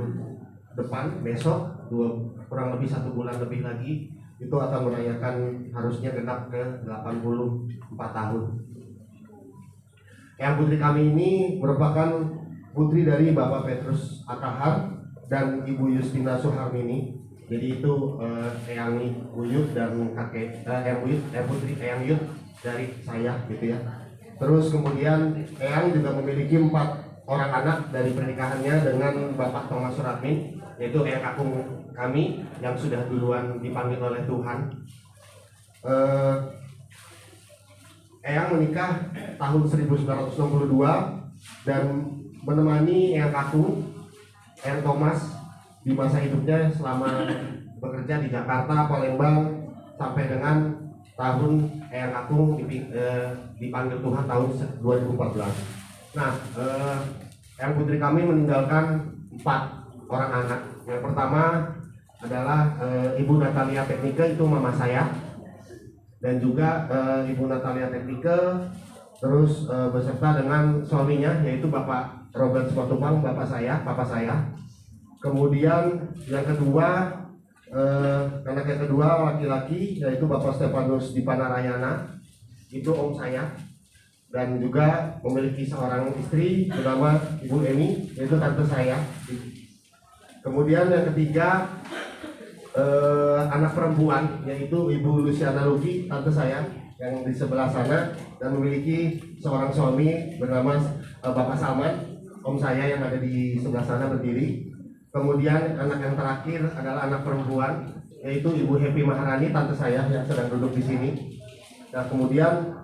depan, besok, kurang lebih 1 bulan lebih lagi, itu akan merayakan harusnya genap ke 84 tahun. Eyang putri kami ini merupakan putri dari Bapak Petrus Akahar dan Ibu Justina Suharmini. Jadi itu eyang Buyut dan kakek eyang Buyut, putri eyang Yut dari saya, gitu ya. Terus kemudian Eyang juga memiliki 4 orang anak dari pernikahannya dengan Bapak Thomas Suratmi, yaitu Eyang kakung kami yang sudah duluan dipanggil oleh Tuhan. Eyang menikah tahun 1962 dan menemani Eyang kakung, Eyang Thomas di masa hidupnya selama bekerja di Jakarta, Palembang sampai dengan tahun Eyang kakung dipanggil Tuhan tahun 2014. Nah, Eyang putri kami meninggalkan 4 orang anak. Yang pertama adalah Ibu Natalia Teknike, itu mama saya, dan juga Ibu Natalia Teknike terus beserta dengan suaminya yaitu Bapak Robert Simatupang, papa saya. Kemudian yang kedua anak yang kedua laki-laki yaitu Bapak Stefanus Dipanarayana, itu om saya, dan juga memiliki seorang istri bernama Ibu Emi, yaitu tante saya. Kemudian yang ketiga anak perempuan yaitu Ibu Luciana Luki, tante saya yang di sebelah sana, dan memiliki seorang suami bernama Bapak Salman, om saya yang ada di sebelah sana berdiri. Kemudian anak yang terakhir adalah anak perempuan yaitu Ibu Happy Maharani, tante saya yang sedang duduk di sini. Nah, kemudian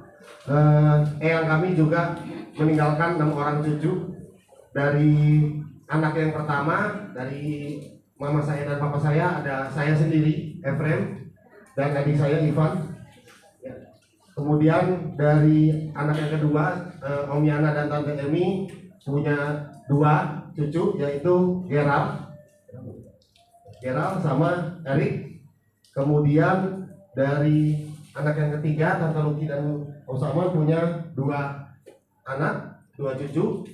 Eyang kami juga meninggalkan 6 orang cucu. Dari anak yang pertama dari mama saya dan papa saya ada saya sendiri, Efrem, dan adik saya Ivan. Kemudian dari anak yang kedua Om Yana dan Tante Emi punya 2 cucu yaitu Gerald sama Erik. Kemudian dari anak yang ketiga Tante Luki dan Osama punya 2 anak, 2 cucu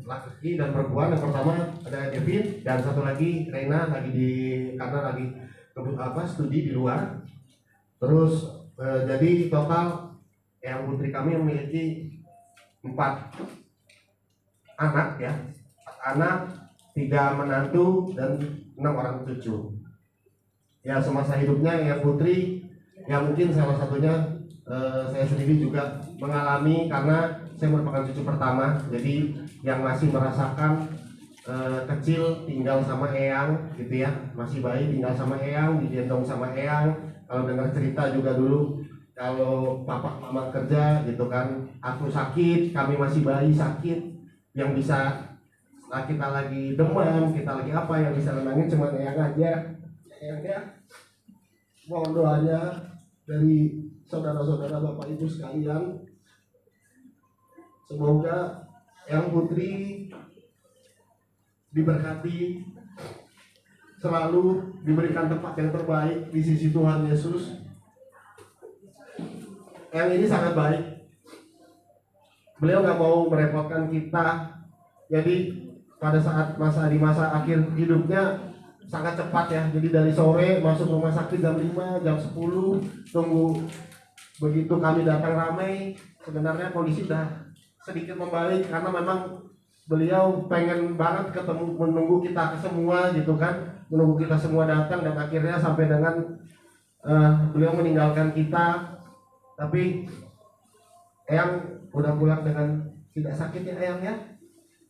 laki dan perempuan. Yang pertama ada Devin dan satu lagi Reina karena lagi studi di luar. Terus jadi total Eyang putri kami memiliki 4 anak ya, 4 anak, 3 menantu dan 6 orang cucu. Ya, semasa hidupnya Eyang putri ya mungkin salah satunya saya sendiri juga mengalami karena saya merupakan cucu pertama, jadi yang masih merasakan kecil tinggal sama Eyang gitu ya, masih bayi tinggal sama Eyang, digendong sama Eyang. Kalau dengar cerita juga dulu kalau papa mama kerja gitu kan, aku sakit, kami masih bayi sakit, yang bisa kita lagi demam, kita lagi apa, yang bisa nenangin cuma Eyang aja. Eyang ya, mohon doanya dari saudara-saudara Bapak Ibu sekalian, semoga Eyang putri diberkati, selalu diberikan tempat yang terbaik di sisi Tuhan Yesus. Yang ini sangat baik. Beliau nggak mau merepotkan kita. Jadi pada saat di masa akhir hidupnya sangat cepat ya. Jadi dari sore masuk rumah sakit jam 5, jam 10, tunggu begitu kami datang ramai. Sebenarnya kondisi sudah sedikit membaik karena memang beliau pengen banget ketemu, menunggu kita semua gitu kan, menunggu kita semua datang, dan akhirnya sampai dengan beliau meninggalkan kita. Tapi Eyang udah pulang dengan tidak sakit ya Eyang ya.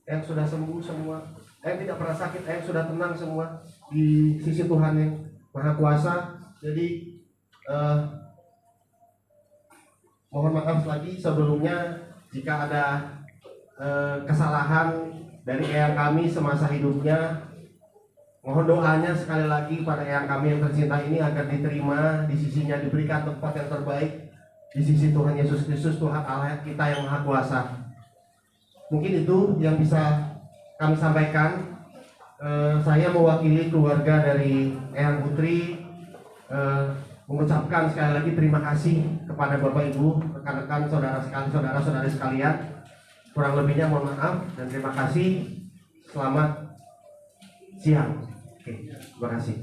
Eyang sudah sembuh semua. Eyang tidak pernah sakit, Eyang sudah tenang semua di sisi Tuhan yang Maha Kuasa. Jadi mohon maaf lagi sebelumnya jika ada kesalahan dari Eyang kami semasa hidupnya. Mohon doanya sekali lagi pada Eyang kami yang tercinta ini agar diterima di sisinya, diberikan tempat yang terbaik di sisi Tuhan Yesus Kristus, Tuhan Allah kita yang Maha Kuasa. Mungkin itu yang bisa kami sampaikan. Saya mewakili keluarga dari Eyang putri mengucapkan sekali lagi terima kasih kepada Bapak Ibu, rekan-rekan, saudara-saudari sekalian. Kurang lebihnya mohon maaf dan terima kasih. Selamat siang. Oke, terima kasih.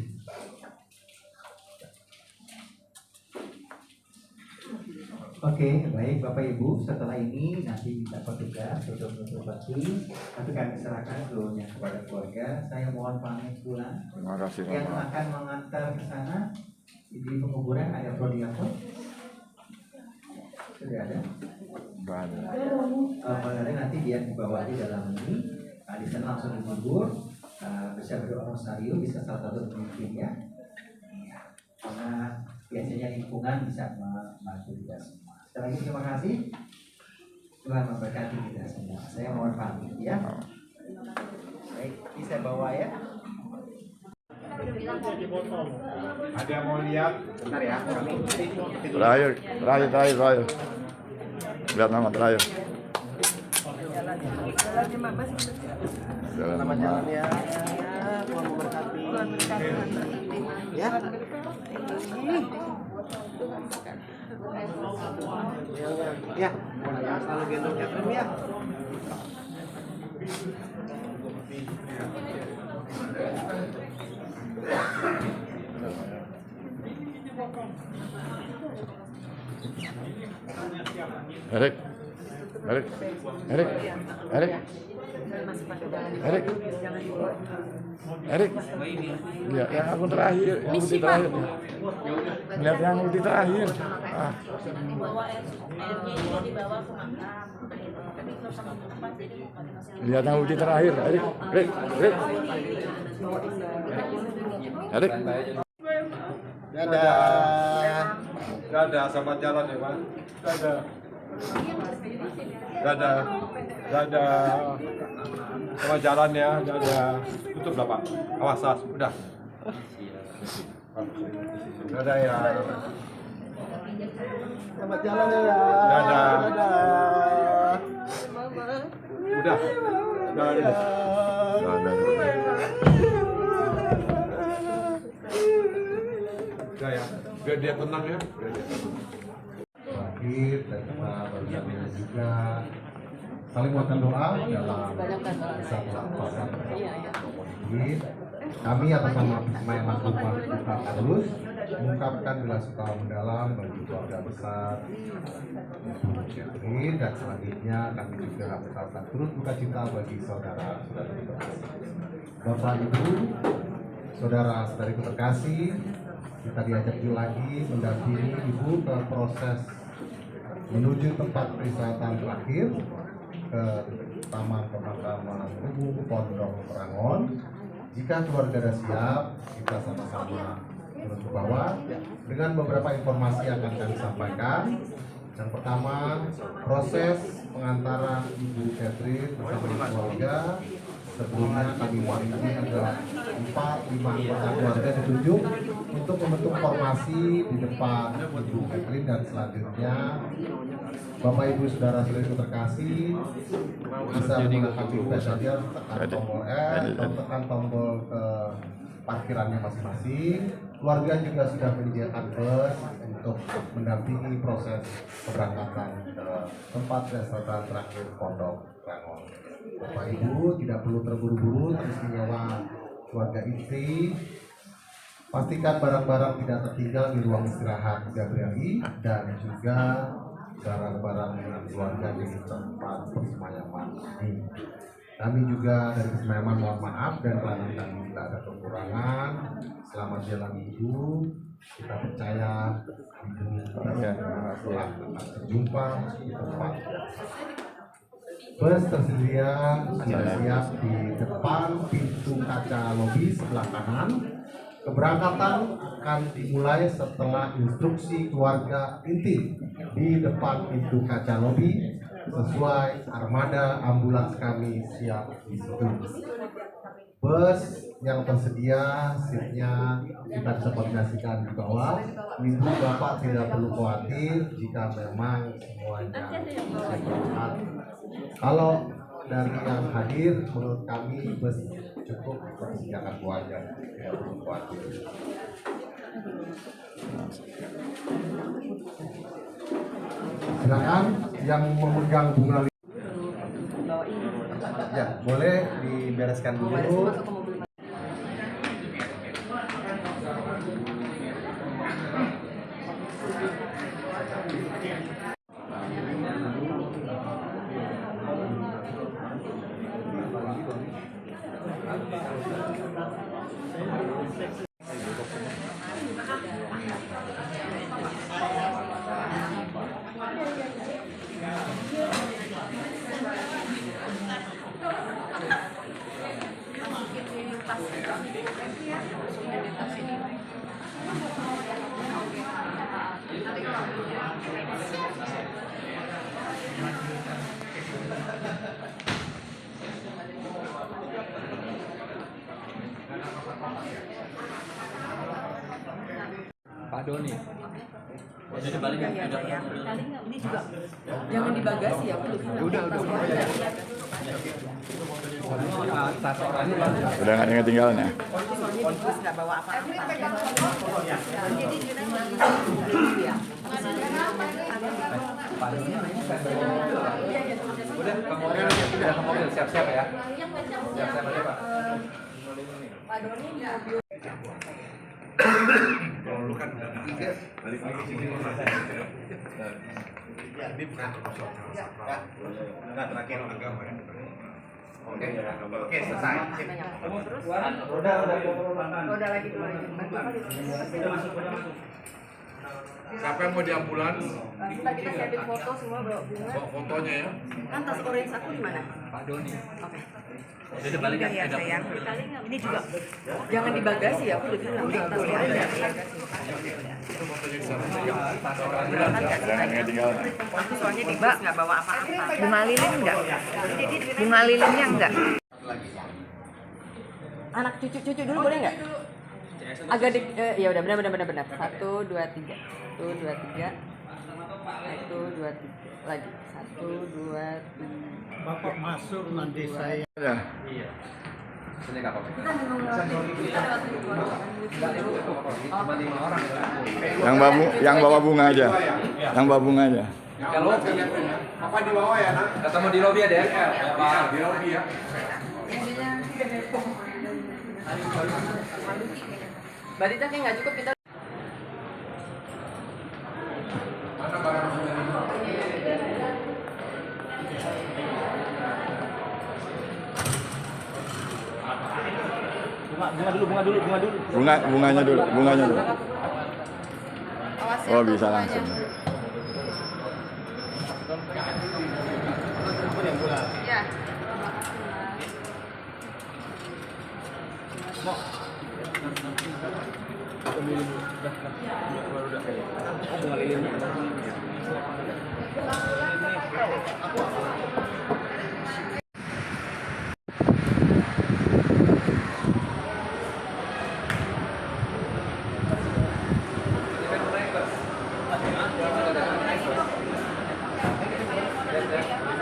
Oke, baik Bapak Ibu, setelah ini nanti kita petugas untuk menutup bakti, tapi kami serahkan seluruhnya kepada keluarga. Saya mohon pamit pulang. Terima kasih Yang Bapak. akan mengantar ke sana di penguburan ada prodiakon. Sudah ada. Nggak ada. Kalau ada nanti dia dibawa di dalam ini. Nah, di sana langsung dikubur. Bisa berdoa rosario, bisa salah satu pemimpinnya. Karena biasanya lingkungan bisa membantu kita semua. Sekali lagi terima kasih. Tuhan memberkati kita semua. Saya mohon pamit ya. Baik, bisa bawa ya. Ada yang mau lihat? Bentar ya, kami Terakhir. Lihat nama terakhir. Jalan Selamat jalan ya. Tuhan memberkati. Ya. Ya, jangan selalu gendong Catherine ya. Erik. Ya, yang aku terakhir, yang ulti terakhir. Lihat yang ulti terakhir. Lihat yang ulti terakhir, Erik. Dadah, selamat jalan ya Pak. Dadah. Selamat jalan ya, dadah. Tutup lah Pak. Awas, udah. Dadah ya. Selamat jalan ya. Dadah. Udah. Udah ya. Biar dia tenang ya. Terakhir dan kita bersama juga saling menguatkan doa dalam satu pasangan komunikasi. Kami atas nama Pemayaman Rumah Duka Karolus mengungkapkan bela sungkawa mendalam bagi keluarga besar Ibu Catherine, dan selanjutnya kami juga mengucapkan turut duka cita bagi saudara-saudari terkasih. Bapak Ibu, saudara-saudariku terkasih, kita diajak lagi mendampingi Ibu ke proses menuju tempat peristirahatan terakhir ke Taman Pemakaman Umum Pondok Rangon. Jika keluarga sudah siap, kita sama-sama turun ke bawah dengan beberapa informasi yang akan kami sampaikan. Yang pertama, proses pengantaran Ibu Catherine bersama keluarga. Sebelumnya kami mewakili ada 4-5 anggota keluarga ditunjuk untuk membentuk formasi di depan Ibu Catherine, dan selanjutnya Bapak Ibu saudara-saudari terkasih bisa menggunakan pulpen saja, tekan tombol S atau tekan tombol ke parkirannya masing-masing. Keluarga juga sudah menyediakan bus untuk mendampingi proses keberangkatan ke tempat peristirahatan terakhir Pondok Rangon. Bapak Ibu tidak perlu terburu-buru, teristimewa keluarga inti. Pastikan barang-barang tidak tertinggal di ruang istirahat Gabrieli, dan juga barang-barang dengan keluarga di tempat persemayaman ini. Kami juga dari persemayaman mohon maaf dan kelelahan kami tidak ada kekurangan. Selamat jalan Ibu. Kita percaya Ibu akan berjumpa di tempat. Bus tersedia sudah siap di depan pintu kaca lobi sebelah kanan. Keberangkatan akan dimulai setelah instruksi keluarga inti di depan pintu kaca lobi sesuai armada ambulans kami siap di situ. Bus yang tersedia seatnya kita bisa koordinasikan di bawah. Ibu Bapak tidak perlu khawatir jika memang semuanya sehat. Kalau dari yang hadir, menurut kami bus cukup mempersiapkan keluarga, tidak perlu khawatir. Silakan yang memegang bunga. Ya, boleh dibereskan dulu. Pak Doni. Jadi balik Ya, sayang. Ini juga jangan dibagasi ya, aku Udah nggak ada yang ketinggalan ya? Soalnya di bus nggak bawa apa-apa. Udah ke mobil, siap-siap ya. Siap-siap aja Pak. Pak Doni Balik lagi sini. Nah, terakhir agama ya. Oke, selesai. Udah lagi dulu aja. Siapa yang mau di ambulans? Kita siapin foto semua bawa bunga. Bawa fotonya ya. Kan tas orange aku di mana? Pak Doni. Oke. Jadi balik Ya sayang. Ini juga jangan dibagasi ya, aku udah bilang tas orange ya. Jangan yang ketinggalan. Aku soalnya di bus nggak bawa apa-apa. Bunga lilin enggak? Bunga lilinnya enggak? Anak cucu dulu boleh nggak? Agak ya udah benar. 1, 2, 3. 1, 2, 3. 1, 2, 3. Lagi. 1, 2, 3. Bapak masuk nanti saya. Ya. Iya. Sini Kak Pak. Cuma 5 orang ya. Yang bawa bunga aja. Yang bawa bunga aja. Kalau Apa di bawah ya, Nak? ketemu di lobi ya, Dek. Pak, di lobi ya. Mbak Dita kayak nggak cukup kita. Bunganya dulu. Oh, bisa langsung. Ya.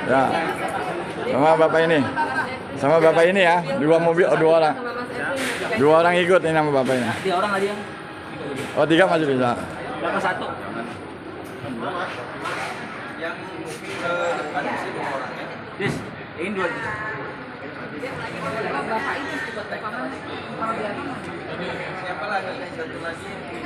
Ya. Sama bapak ini ya. 2 mobil, 2 orang. 2 orang ikut ini sama bapak ini. 3 orang aja. Oh, 3 masih bisa. Dapat 1. Yang ke depan sih 2 orang ya. Dis, ini 2. Bapak itu juga bapak. Siapa lagi? Satu lagi.